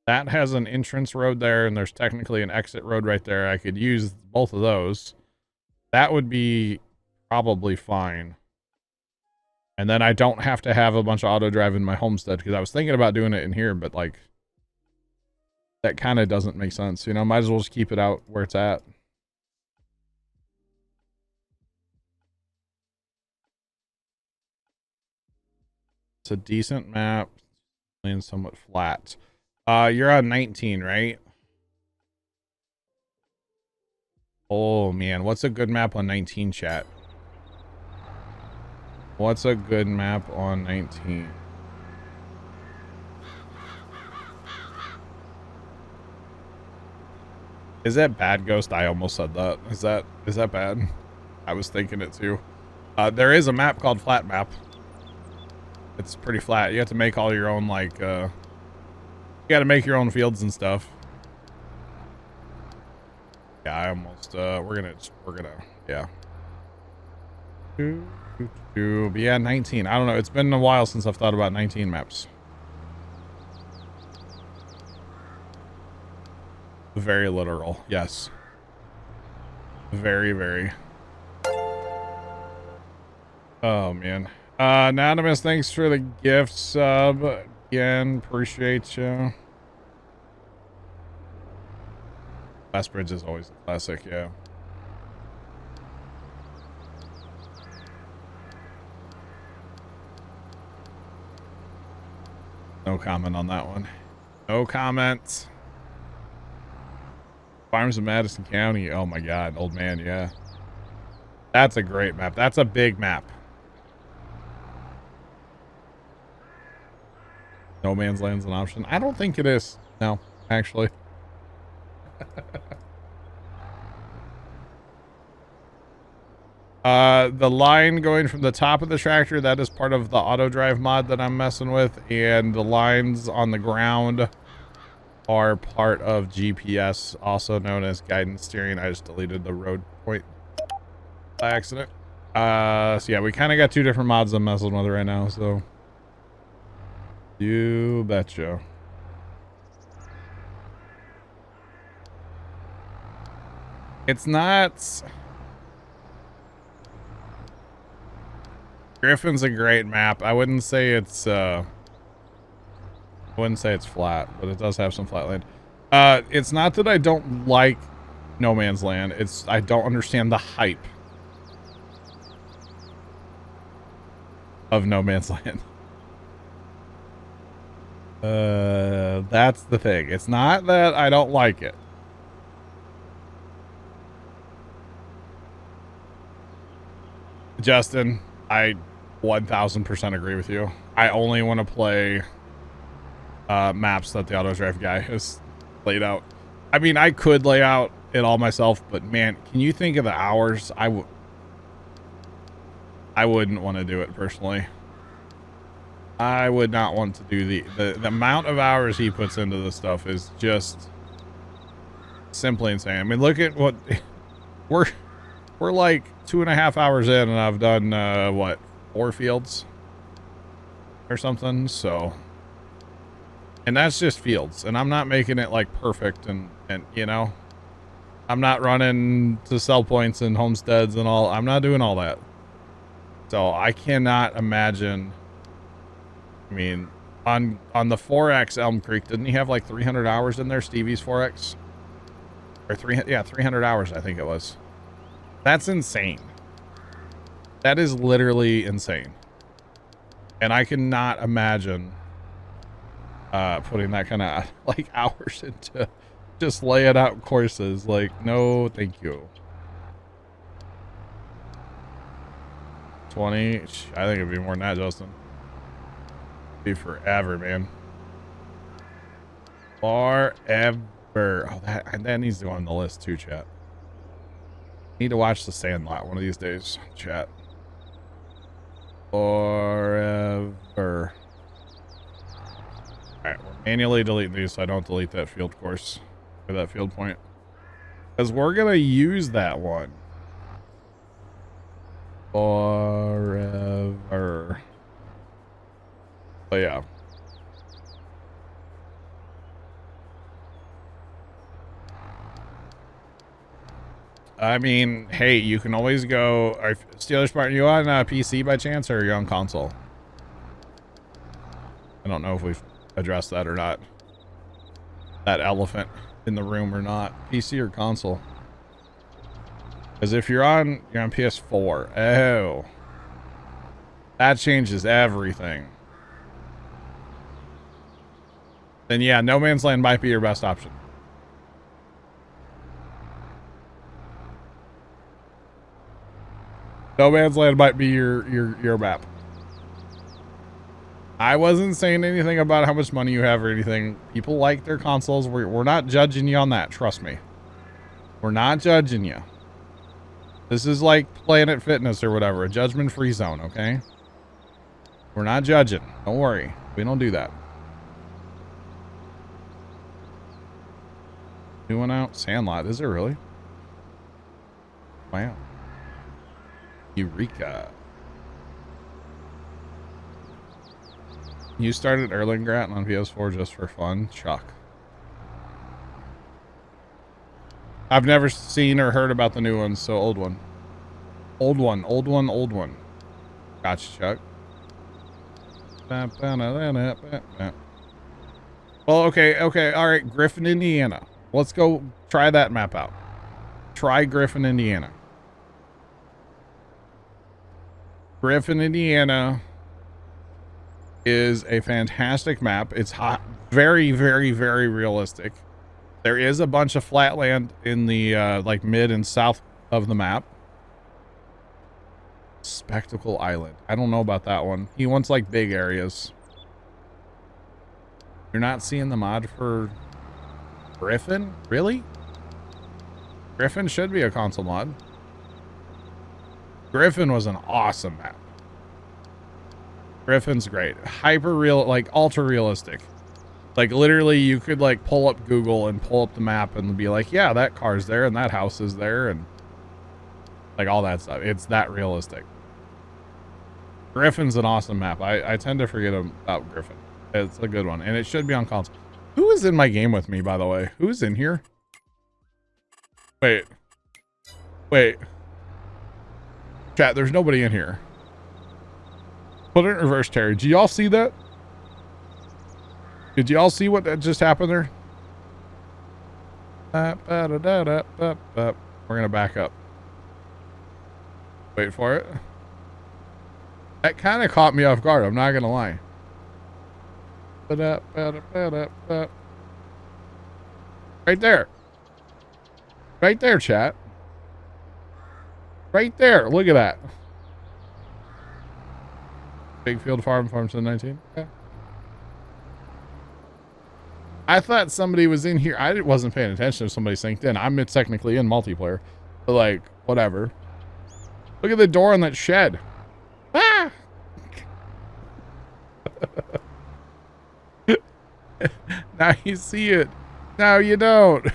Speaker 1: That has an entrance road there, and there's technically an exit road right there. I could use both of those. That would be probably fine. And then I don't have to have a bunch of auto drive in my homestead, because I was thinking about doing it in here, but like that kind of doesn't make sense. You know, might as well just keep it out where it's at. It's a decent map and somewhat flat. You're on 19, right? Oh man, what's a good map on 19, chat? What's a good map on 19? Is that bad, Ghost? I almost said that. Is that bad? I was thinking it too. There is a map called Flat Map. It's pretty flat. You have to make all your own, like, you gotta make your own fields and stuff. Yeah, I almost, we're gonna, yeah. But yeah, 19. I don't know. It's been a while since I've thought about 19 maps. Very literal. Yes. Very, very. Oh, man. Anonymous, thanks for the gift sub. Again, appreciate you. Last Bridge is always a classic, yeah. No comment on that one. No comment. Farms of Madison County. Oh my god, old man, yeah. That's a great map. That's a big map. No Man's Land's an option. I don't think it is. No, actually. The line going from the top of the tractor, that is part of the auto drive mod that I'm messing with, and the lines on the ground are part of GPS, also known as guidance steering. I just deleted the road point by accident. So yeah, we kind of got 2 different mods I'm messing with right now, so you betcha. It's not... Griffin's a great map. I wouldn't say it's I wouldn't say it's flat, but it does have some flat land. It's not that I don't like No Man's Land. It's I don't understand the hype of No Man's Land. That's the thing. It's not that I don't like it. Justin, I 1000% agree with you. I only want to play maps that the auto drive guy has laid out. I mean, I could lay out it all myself, but man, can you think of the hours I wouldn't want to do it personally. I would not want to do the amount of hours he puts into this stuff is just simply insane. I mean, look at what we're like 2.5 hours in, and I've done what, 4 fields or something. So, and that's just fields, and I'm not making it like perfect, and you know, I'm not running to sell points and homesteads and all. I'm not doing all that. So I cannot imagine. I mean, on the 4X Elm Creek, didn't he have like 300 hours in there? Stevie's 4X, or 300 hours, I think it was. That's insane. That is literally insane. And I cannot imagine putting that kind of like hours into just laying out courses. Like, no, thank you. 20. I think it'd be more than that, Justin. Be forever, man. Forever. Oh, that needs to go on the list too, chat. Need to watch The Sandlot one of these days, chat. Forever. Alright, we're manually deleting these so I don't delete that field course or that field point, because we're gonna use that one forever. But yeah. I mean, hey, you can always go. Steelers Spartan, you on PC by chance, or are you on console? I don't know if we've addressed that or not. That elephant in the room or not. PC or console? Because if you're on PS4, oh, that changes everything. Then yeah, No Man's Land might be your best option. No Man's Land might be your map. I wasn't saying anything about how much money you have or anything. People like their consoles. We're not judging you on that. Trust me. We're not judging you. This is like Planet Fitness or whatever. A judgment-free zone, okay? We're not judging. Don't worry. We don't do that. New one out? Sandlot. Is it really? Wow. Eureka. You started Erlangratten on PS4 just for fun? Chuck. I've never seen or heard about the new one, so old one. Old one, old one, old one. Gotcha, Chuck. Well, okay, all right, Griffin, Indiana. Let's go try that map out. Try Griffin, Indiana. Griffin, Indiana is a fantastic map. It's hot, very, very, very realistic. There is a bunch of flat land in the like mid and south of the map. Spectacle Island. I don't know about that one. He wants like big areas. You're not seeing the mod for Griffin? Really? Griffin should be a console mod. Griffin was an awesome map. Griffin's great. Hyper real, like ultra realistic. Like literally you could like pull up Google and pull up the map and be like, yeah, that car's there and that house is there and like all that stuff. It's that realistic. Griffin's an awesome map. I tend to forget about Griffin. It's a good one and it should be on console. Who is in my game with me, by the way? Who's in here? Wait. Chat, there's nobody in here. Put it in reverse, Terry. Do y'all see that? Did you all see what that just happened there? We're gonna back up. Wait for it. That kind of caught me off guard. I'm not gonna lie. Right there. Right there, chat. Right there. Look at that. Big Field Farm 719. Okay. I thought somebody was in here. I wasn't paying attention if somebody synced in. I'm technically in multiplayer. But like, whatever. Look at the door on that shed. Ah! Now you see it. Now you don't.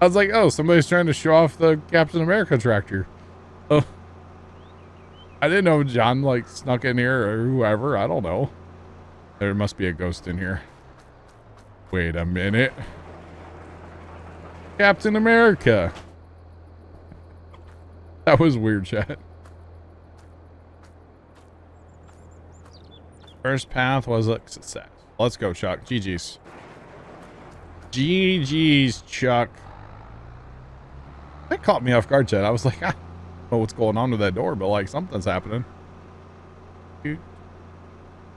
Speaker 1: I was like, oh, somebody's trying to show off the Captain America tractor. Oh. I didn't know John like snuck in here or whoever. I don't know. There must be a ghost in here. Wait a minute. Captain America. That was weird, chat. First path was a success. Let's go, Chuck. GG's. GG's, Chuck. That caught me off guard, chat. I was like, I don't know what's going on with that door, but like something's happening. All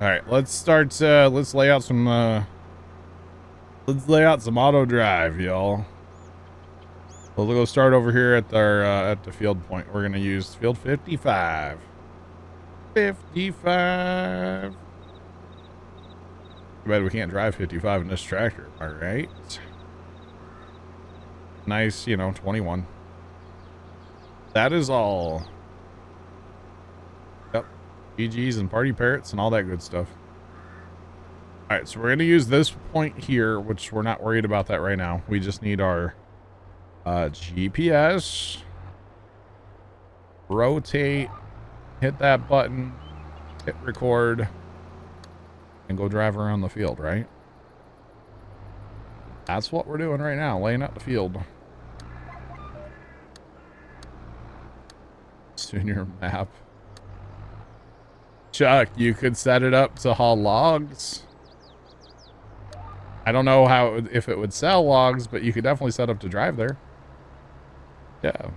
Speaker 1: right, let's start. Let's lay out some auto drive, y'all. We'll go start over here at our at the field point. We're gonna use field 55. 55. Too bad we can't drive 55 in this tractor. All right. Nice, you know, 21. That is all. Yep. GGs and party parrots and all that good stuff. All right, so we're going to use this point here, which we're not worried about that right now. We just need our GPS. Rotate. Hit that button. Hit record. And go drive around the field, right? That's what we're doing right now, laying out the field. Junior map. Chuck, you could set it up to haul logs. I don't know how if it would sell logs, but you could definitely set up to drive there. Yeah.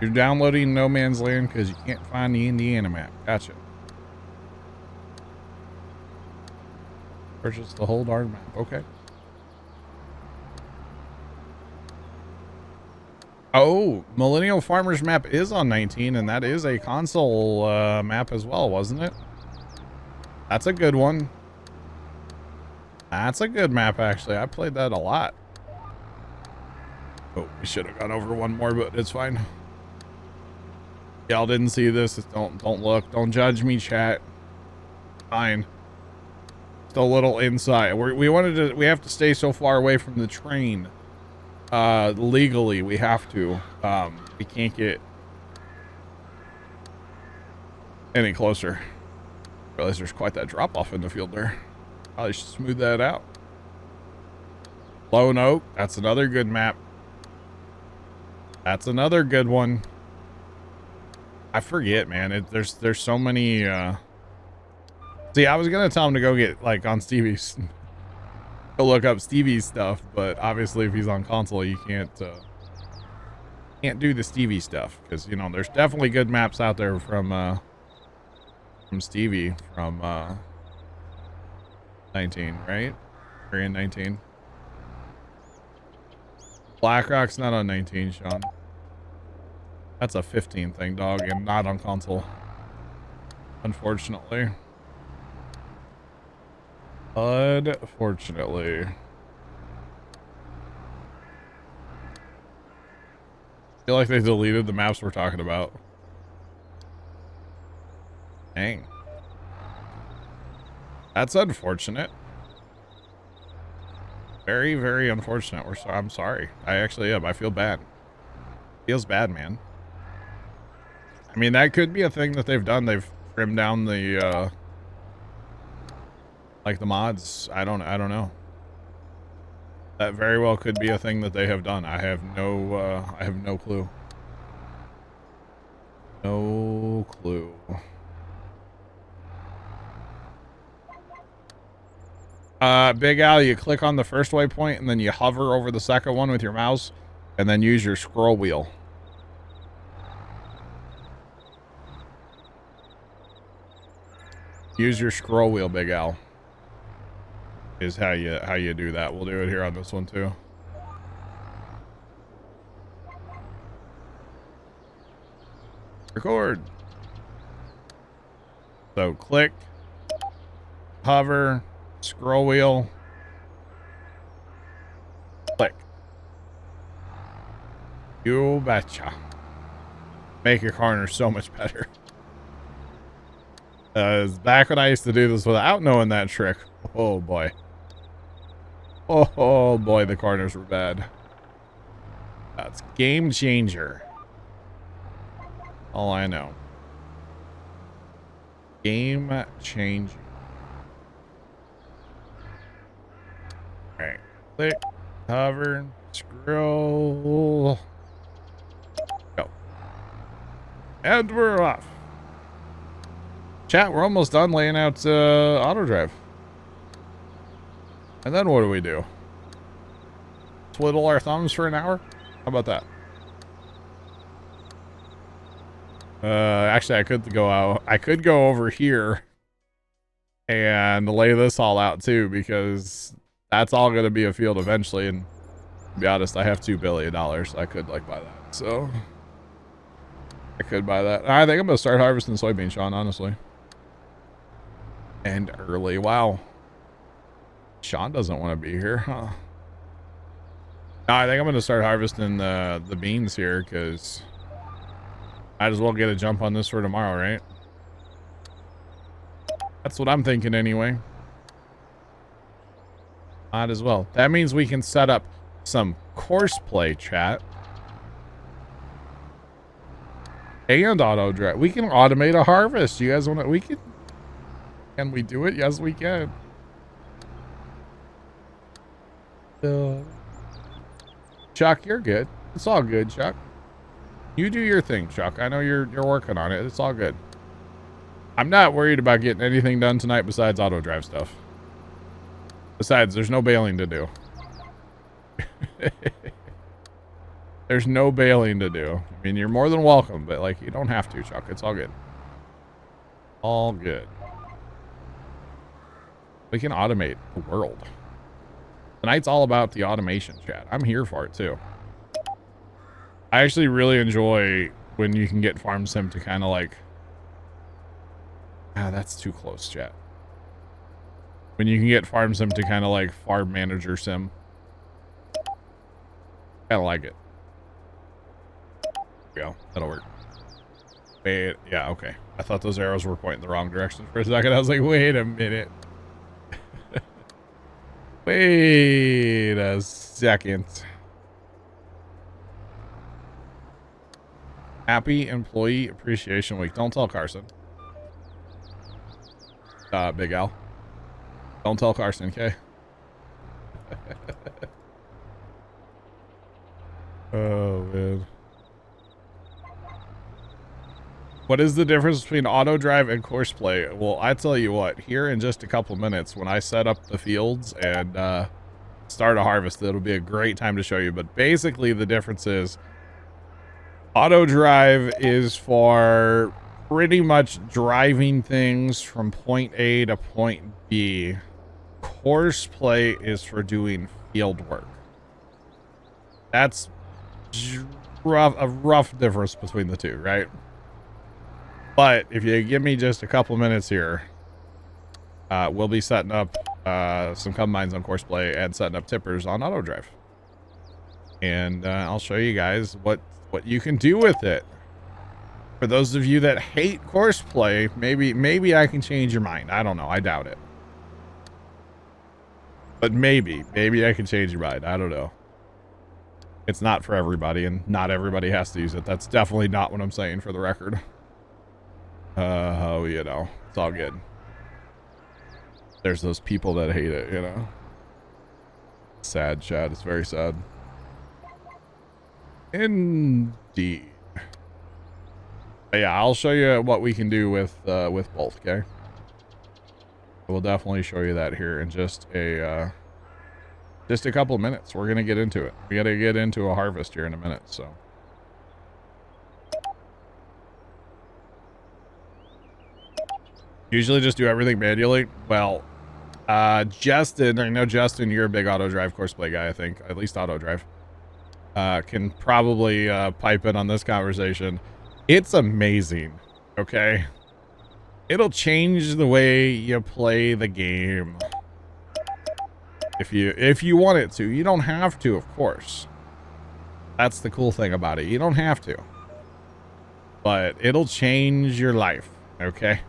Speaker 1: You're downloading No Man's Land because you can't find the Indiana map. Gotcha. Purchase the whole darn map. Okay. Oh, Millennial Farmers map is on 19, and that is a console map as well, wasn't it? That's a good one. That's a good map, actually. I played that a lot. Oh, we should have gone over one more, but it's fine. Y'all didn't see this. Don't look. Don't judge me, chat. Fine. Just a little inside. We have to stay so far away from the train. Legally, we have to. We can't get any closer. Realize there's quite that drop off in the field there. Probably should smooth that out. Lone Oak, that's another good map. That's another good one. I forget, man. There's so many. See, I was gonna tell him to go get like on Stevie's. Go look up Stevie's stuff, but obviously if he's on console, you can't do the Stevie stuff because you know there's definitely good maps out there from Stevie from 19, right? Or in 19. BlackRock's not on 19, Sean. That's a 15 thing, dog, and not on console. Unfortunately. Unfortunately. I feel like they deleted the maps we're talking about. Dang. That's unfortunate. Very, very unfortunate. I'm sorry. I actually am. I feel bad. Feels bad, man. I mean, that could be a thing that they've done. They've trimmed down the like the mods. I don't know. That very well could be a thing that they have done. I have no clue. No clue. Big Al, you click on the first waypoint and then you hover over the second one with your mouse and then use your scroll wheel. Use your scroll wheel, Big Al. Is how you do that. We'll do it here on this one too. Record. So click, hover, scroll wheel, click. You betcha. Make your corner so much better. Back when I used to do this without knowing that trick. Oh boy. Oh boy, the corners were bad. That's game changer. All I know. Game changer. Alright. Click, hover, scroll. Go. And we're off. Chat, we're almost done laying out auto drive. And then what do we do? Twiddle our thumbs for an hour? How about that? Actually, I could go out. I could go over here and lay this all out too, because that's all going to be a field eventually. And to be honest, I have $2 billion. I could like buy that. So I could buy that. I think I'm going to start harvesting soybeans, Sean, honestly. And early. Wow. Sean doesn't want to be here, huh? No, I think I'm going to start harvesting the beans here, because might as well get a jump on this for tomorrow, right? That's what I'm thinking anyway. Might as well. That means we can set up some course play, chat. And auto drive. We can automate a harvest. You guys want to? We can we do it? Yes, we can. Chuck, you're good. It's all good, Chuck. You do your thing, Chuck. I know you're working on it. It's all good. I'm not worried about getting anything done tonight besides auto drive stuff. Besides, there's no bailing to do. There's no bailing to do. I mean, you're more than welcome, but like, you don't have to, Chuck. It's all good. All good. We can automate the world. Tonight's all about the automation, chat. I'm here for it too. I actually really enjoy when you can get Farm Sim to kind of like... Ah, that's too close, chat. When you can get Farm Sim to kind of like Farm Manager Sim. I like it. There we go. That'll work. Wait, yeah, okay. I thought those arrows were pointing the wrong direction for a second. I was like, wait a minute. Wait a second. Happy Employee Appreciation Week. Don't tell Carson. Big Al. Don't tell Carson, okay? Oh, man. What is the difference between auto drive and course play? Well, I tell you what, here in just a couple minutes, when I set up the fields and start a harvest, it'll be a great time to show you. But basically, the difference is auto drive is for pretty much driving things from point A to point B. Course play is for doing field work. That's a rough difference between the two, right? But if you give me just a couple minutes here, we'll be setting up some combines on course play and setting up tippers on auto drive. And I'll show you guys what you can do with it. For those of you that hate course play, maybe I can change your mind. I don't know. I doubt it. But maybe I can change your mind. I don't know. It's not for everybody, and not everybody has to use it. That's definitely not what I'm saying, for the record. Oh, you know, it's all good. There's those people that hate it, you know. Sad, Chad. It's very sad. Indeed. But yeah, I'll show you what we can do with both, okay? We'll definitely show you that here in just a couple of minutes. We're gonna get into it. We gotta get into a harvest here in a minute, so. Usually just do everything manually. Well, Justin, I know Justin, you're a big auto drive courseplay guy, I think. At least auto drive. Can probably pipe in on this conversation. It's amazing, okay? It'll change the way you play the game. If you want it to. You don't have to, of course. That's the cool thing about it. You don't have to. But it'll change your life, okay?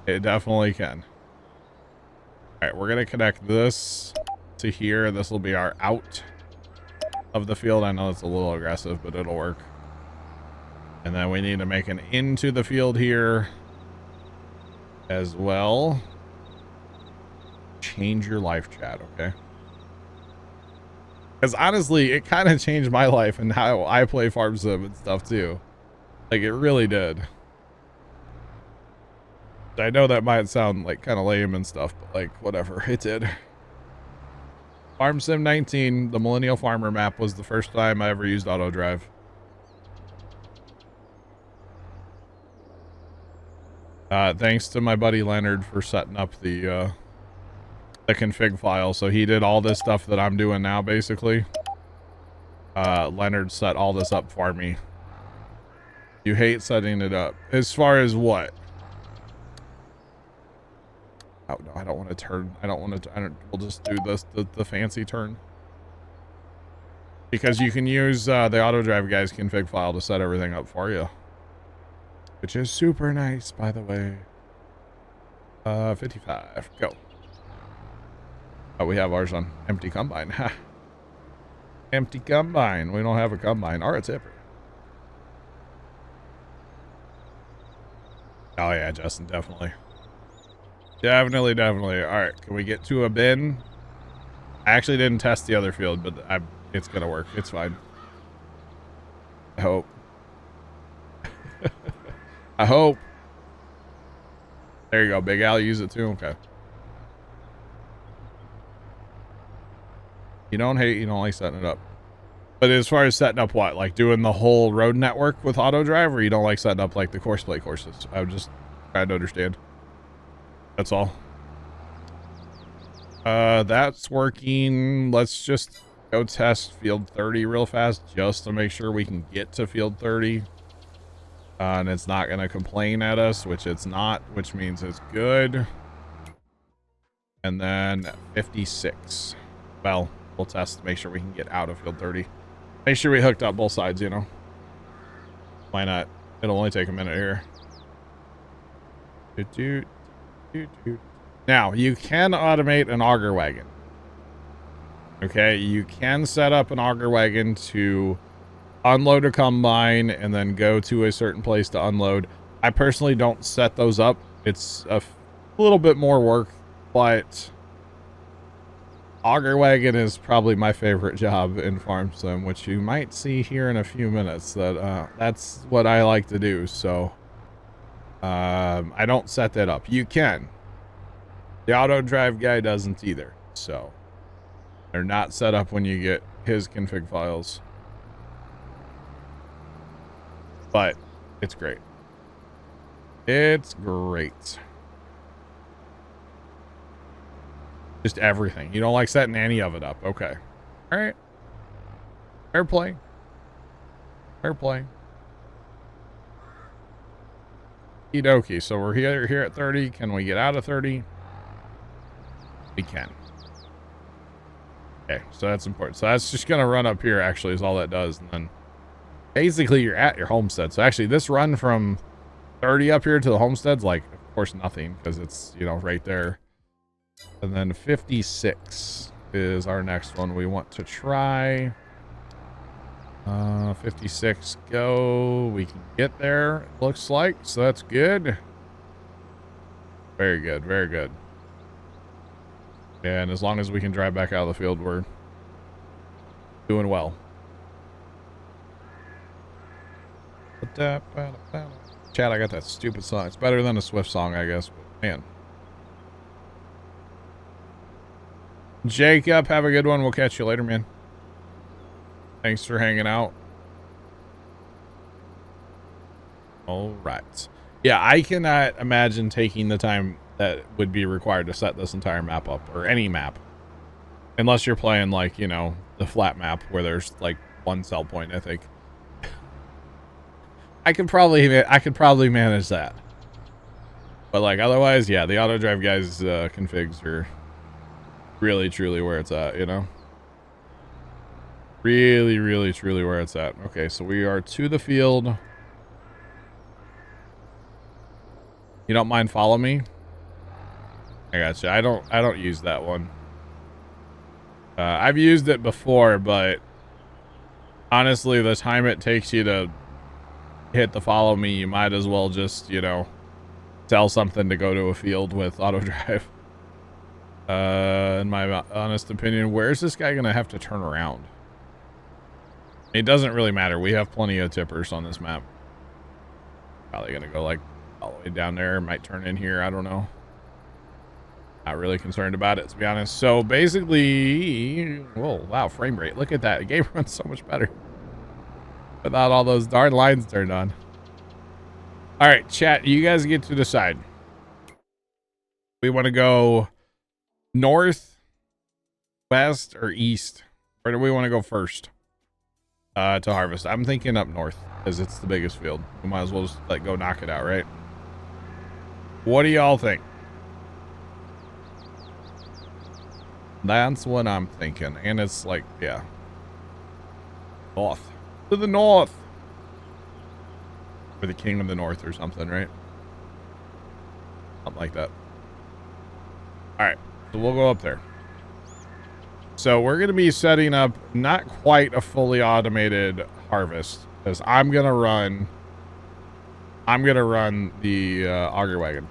Speaker 1: It definitely can. All right, we're going to connect this to here. This will be our out of the field. I know it's a little aggressive, but it'll work. And then we need to make an into the field here as well. Change your life, chat, okay? Because honestly, it kind of changed my life and how I play Farm Sim and stuff too. Like, it really did. I know that might sound like kind of lame and stuff, but like, whatever, it did. Farm Sim 19, the Millennial Farmer map, was the first time I ever used auto drive. Thanks to my buddy Leonard for setting up the config file. So he did all this stuff that I'm doing now, basically. Leonard set all this up for me. You hate setting it up. As far as what? Oh no, I don't want to turn. I don't want to. We'll just do this, the fancy turn. Because you can use the auto drive guy's config file to set everything up for you. Which is super nice, by the way. 55, go. Oh, we have ours on empty combine. Ha. Empty combine. We don't have a combine or a tipper. Oh yeah, Justin, definitely. Definitely. All right, can we get to a bin? I actually didn't test the other field, but it's gonna work. It's fine. I hope. I hope. There you go, Big Al. Use it too. Okay. You don't hate. You don't like setting it up. But as far as setting up what, like doing the whole road network with auto drive, or you don't like setting up like the courseplay courses? I would just trying to understand. That's all. That's working. Let's just go test field 30 real fast just to make sure we can get to field 30. And it's not going to complain at us, which it's not, which means it's good. And then 56. Well, we'll test to make sure we can get out of field 30. Make sure we hooked up both sides, you know. Why not? It'll only take a minute here. Now, you can automate an auger wagon. Okay, you can set up an auger wagon to unload a combine and then go to a certain place to unload. I personally don't set those up. It's a little bit more work, but auger wagon is probably my favorite job in Farm Sim, which you might see here in a few minutes. That's what I like to do. So I don't set that up. You can. The auto drive guy doesn't either. So they're not set up when you get his config files. But it's great. It's great. Just everything. You don't like setting any of it up. Okay. All right. Fair play. Fair play. Okie. So we're here at 30. Can we get out of 30? We can. Okay. So that's important. So that's just going to run up here, actually, is all that does. And then basically you're at your homestead. So actually this run from 30 up here to the homestead's like, of course, nothing because it's, you know, right there. And then 56 is our next one we want to try. 56, go. We can get there, it looks like. So that's good. Very good, very good. And as long as we can drive back out of the field, we're doing well. Chad, I got that stupid song. It's better than a Swift song, I guess. But man, Jacob, have a good one. We'll catch you later, man. Thanks for hanging out. All right. Yeah, I cannot imagine taking the time that would be required to set this entire map up, or any map. Unless you're playing, like, you know, the flat map where there's like one sell point, I think. I could probably manage that. But like otherwise, yeah, the auto drive guys configs are really truly where it's at, you know. Really, really, truly where it's at. Okay, so we are to the field. You don't mind follow me? I gotcha. I don't use that one. I've used it before, but honestly, the time it takes you to hit the follow me, you might as well just, you know, sell something to go to a field with auto drive. In my honest opinion, where's this guy gonna have to turn around? It doesn't really matter. We have plenty of tippers on this map. Probably gonna go like all the way down there. Might turn in here. I don't know. Not really concerned about it, to be honest. So basically, whoa, wow, frame rate. Look at that. The game runs so much better without all those darn lines turned on. All right, chat, you guys get to decide. We want to go north, west, or east? Where do we want to go first to harvest? I'm thinking up north because it's the biggest field. We might as well just like go knock it out, right? What do y'all think? That's what I'm thinking. And it's like, yeah. North. To the north. For the king of the north or something, right? Something like that. Alright. So we'll go up there. So we're going to be setting up not quite a fully automated harvest. Because I'm going to run the auger wagon.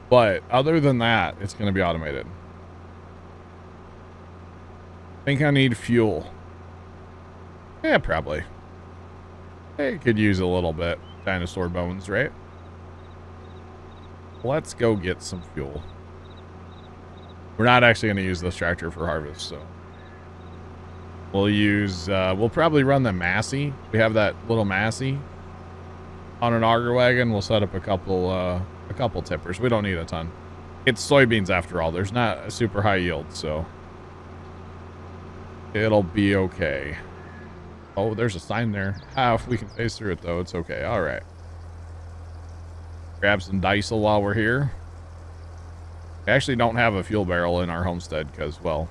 Speaker 1: But other than that, it's going to be automated. I think I need fuel. Yeah, probably. I could use a little bit. Dinosaur bones, right? Let's go get some fuel. We're not actually going to use this tractor for harvest, so we'll use we'll probably run the Massey. We have that little Massey on an auger wagon. We'll set up a couple tippers. We don't need a ton. It's soybeans after all. There's not a super high yield, so it'll be okay. Oh, there's a sign there. If we can phase through it, though, it's okay. All right. Grab some diesel while we're here. We actually don't have a fuel barrel in our homestead because, well,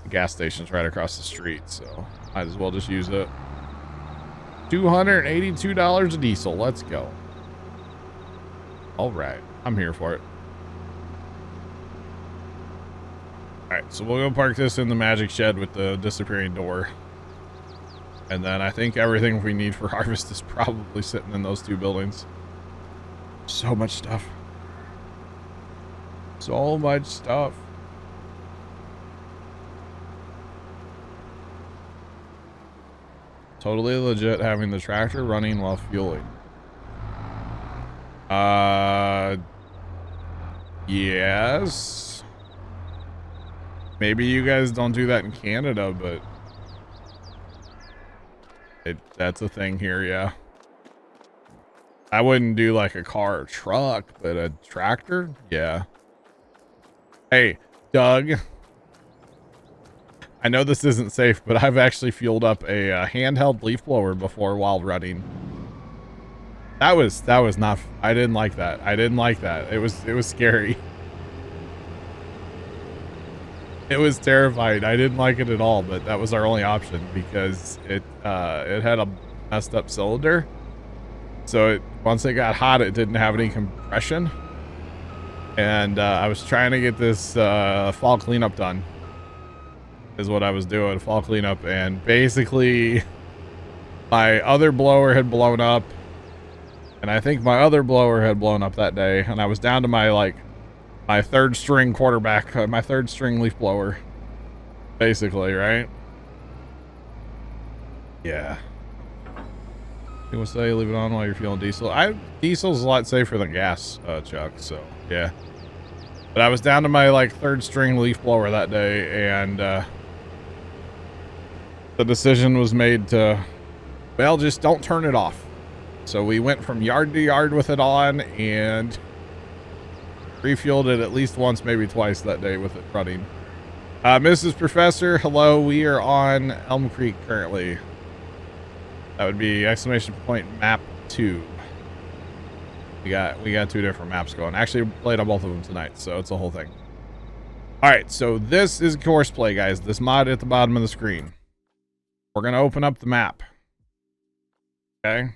Speaker 1: the gas station's right across the street, so might as well just use it. $282 a diesel. Let's go. All right. I'm here for it. All right, so we'll go park this in the magic shed with the disappearing door. And then I think everything we need for harvest is probably sitting in those two buildings. So much stuff. So much stuff. Totally legit having the tractor running while fueling. Yes. Maybe you guys don't do that in Canada, but that's a thing here, yeah. I wouldn't do like a car or truck, but a tractor, yeah. Hey, Doug. I know this isn't safe, but I've actually fueled up a handheld leaf blower before while running. That was not. I didn't like that. I didn't like that. It was scary. It was terrifying. I didn't like it at all, but that was our only option because it had a messed up cylinder. So once it got hot, it didn't have any compression. And I was trying to get this fall cleanup done. Is what I was doing, fall cleanup, and basically my other blower had blown up, and I think my other blower had blown up that day, and I was down to my third string quarterback, my third string leaf blower, basically, right? Yeah. People say leave it on while you're fueling diesel. Diesel's a lot safer than gas, Chuck, so yeah. But I was down to my like third string leaf blower that day, and the decision was made to, well, just don't turn it off. So we went from yard to yard with it on and refueled it at least once, maybe twice that day with it running. Mrs. Professor, hello. We are on Elm Creek currently. That would be exclamation point map 2. We got 2 different maps going. Actually played on both of them tonight, so it's a whole thing. All right, so this is course play, guys. This mod at the bottom of the screen. We're gonna open up the map. Okay.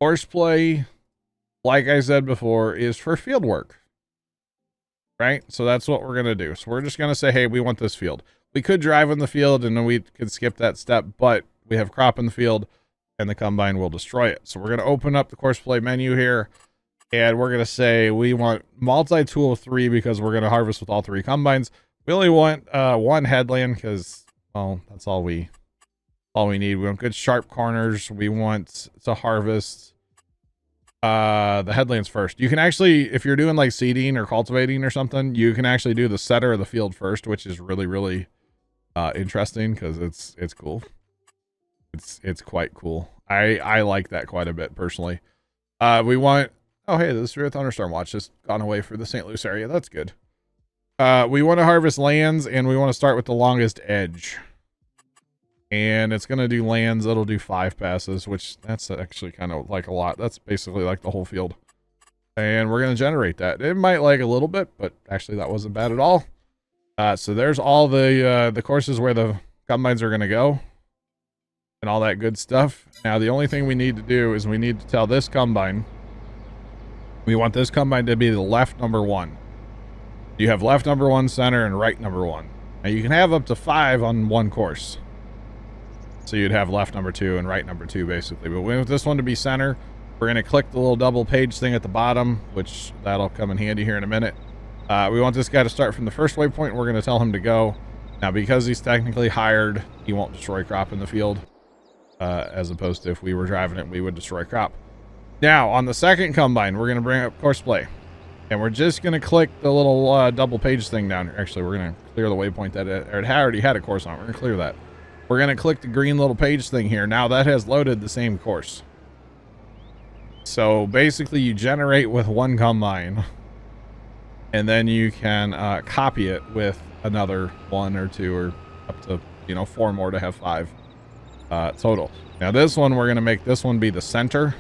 Speaker 1: Course play, like I said before, is for field work. Right? So that's what we're gonna do. So we're just gonna say, hey, we want this field. We could drive in the field and then we could skip that step, but we have crop in the field and the combine will destroy it. So we're gonna open up the course play menu here. And we're going to say we want multi-tool 3 because we're going to harvest with all 3 combines. We only want 1 headland because, well, that's all we need. We want good sharp corners. We want to harvest the headlands first. You can actually, if you're doing like seeding or cultivating or something, you can actually do the center of the field first, which is really, really interesting because it's cool. It's quite cool. I like that quite a bit personally. We want... Oh, hey, the Severe Thunderstorm Watch has gone away for the St. Louis area. That's good. We want to harvest lands, and we want to start with the longest edge. And it's going to do lands. It'll do 5 passes, which that's actually kind of like a lot. That's basically like the whole field. And we're going to generate that. It might lag a little bit, but actually that wasn't bad at all. So there's all the courses where the combines are going to go. And all that good stuff. Now, the only thing we need to do is we need to tell this combine... We want this combine to be the left number 1. You have left number 1, center, and right number 1. Now you can have up to 5 on one course. So you'd have left number 2 and right number 2 basically. But we want this one to be center. We're going to click the little double page thing at the bottom, which that'll come in handy here in a minute. We want this guy to start from the first waypoint. We're going to tell him to go. Now because he's technically hired, he won't destroy crop in the field. As opposed to if we were driving it, we would destroy crop. Now, on the second combine, we're going to bring up course play. And we're just going to click the little double page thing down here. Actually, we're going to clear the waypoint that it already had a course on. We're going to clear that. We're going to click the green little page thing here. Now, that has loaded the same course. So, basically, you generate with 1 combine. And then you can copy it with another 1 or 2 or up to, 4 more to have 5 total. Now, this one, we're going to make this one be the center.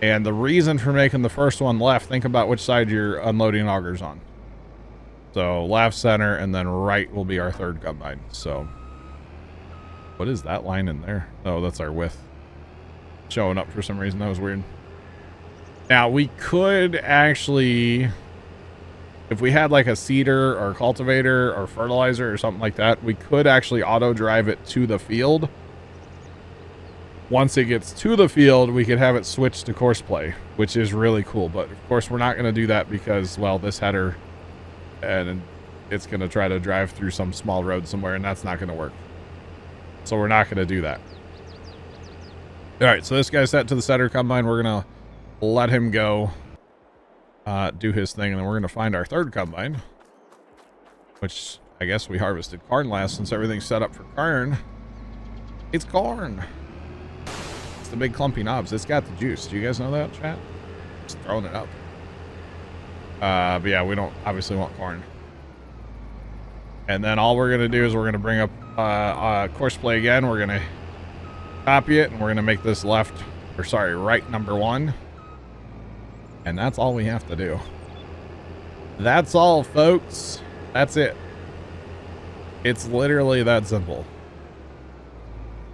Speaker 1: And the reason for making the first one left, think about which side you're unloading augers on. So left, center, and then right will be our third combine. So what is that line in there? Oh, that's our width showing up for some reason. That was weird. Now we could actually, if we had like a seeder or cultivator or fertilizer or something like that, we could actually auto drive it to the field. Once it gets to the field, we could have it switch to course play, which is really cool. But of course, we're not going to do that because, well, this header, and it's going to try to drive through some small road somewhere, and that's not going to work. So we're not going to do that. All right, so this guy's set to the center combine. We're going to let him go, do his thing, and then we're going to find our third combine, which I guess we harvested corn last since everything's set up for corn. It's corn. It's the big clumpy knobs. It's got the juice. Do you guys know that, chat? Just throwing it up. But yeah, we don't obviously want corn. And then all we're going to do is we're going to bring up course play again. We're going to copy it, and we're going to make this right number 1. And that's all we have to do. That's all, folks. That's it. It's literally that simple.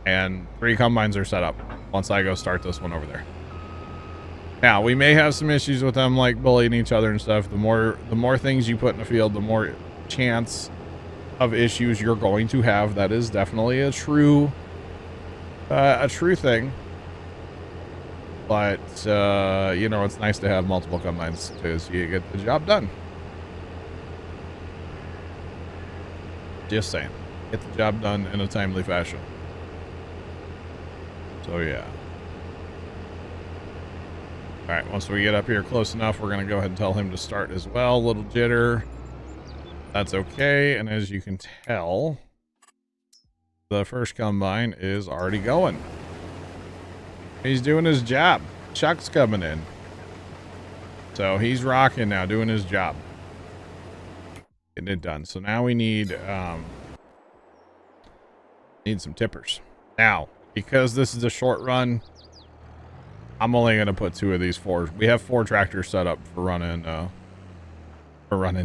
Speaker 1: And 3 combines are set up once I go start this one over there. Now, we may have some issues with them, like bullying each other and stuff. The more things you put in the field, the more chance of issues you're going to have. That is definitely a true thing. But, it's nice to have multiple combines because you get the job done. Just saying. Get the job done in a timely fashion. So, yeah. All right, once we get up here close enough, we're going to go ahead and tell him to start as well. A little jitter. That's okay. And as you can tell, the first combine is already going. He's doing his job. Chuck's coming in. So he's rocking now, doing his job. Getting it done. So now we need some tippers. Now, because this is a short run, I'm only going to put 2 of these 4. We have 4 tractors set up for running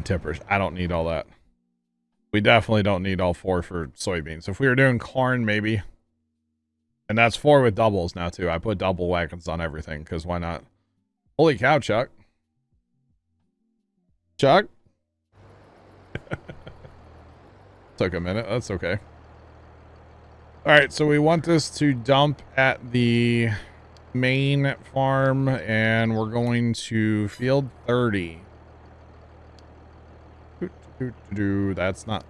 Speaker 1: tippers. I don't need all that. We definitely don't need all 4 for soybeans. If we were doing corn, maybe. And that's 4 with doubles now, too. I put double wagons on everything, because why not? Holy cow, Chuck. Chuck? Took a minute. That's okay. All right, so we want this to dump at the main farm, and we're going to field 30. That's not...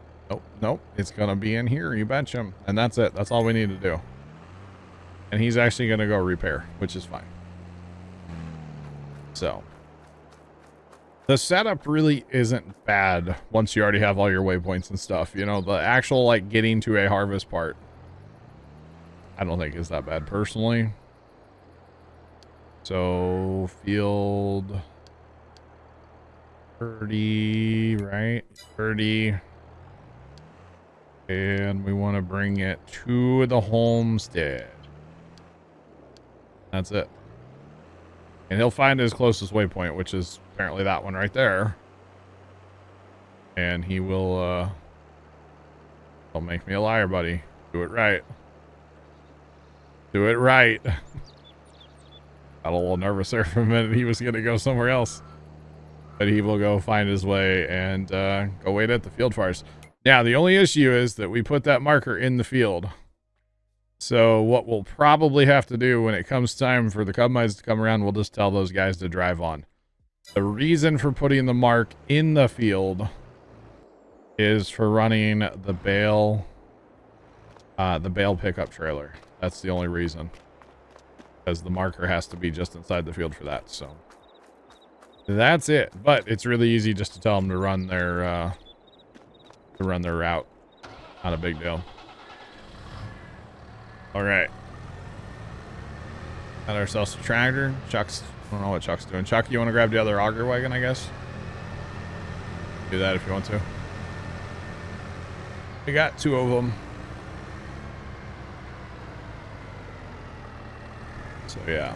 Speaker 1: Nope. It's going to be in here. You betcha. And that's it. That's all we need to do. And he's actually going to go repair, which is fine. So the setup really isn't bad once you already have all your waypoints and stuff. You know, the actual, like, getting to a harvest part, I don't think is that bad personally. So field 30, right? 30. And we want to bring it to the homestead. That's it. And he'll find his closest waypoint, which is apparently that one right there. And he will, don't make me a liar, buddy. Do it right. Do it right. Got a little nervous there for a minute. He was going to go somewhere else. But he will go find his way and go wait at the field fires. Now, the only issue is that we put that marker in the field. So what we'll probably have to do when it comes time for the combines to come around, we'll just tell those guys to drive on. The reason for putting the mark in the field is for running the bale pickup trailer. That's the only reason. Because the marker has to be just inside the field for that. So that's it. But it's really easy just to tell them to run their route. Not a big deal. All right. Got ourselves a tractor. Chuck's, I don't know what Chuck's doing. Chuck, you want to grab the other auger wagon, I guess? Do that if you want to. We got 2 of them. So, yeah.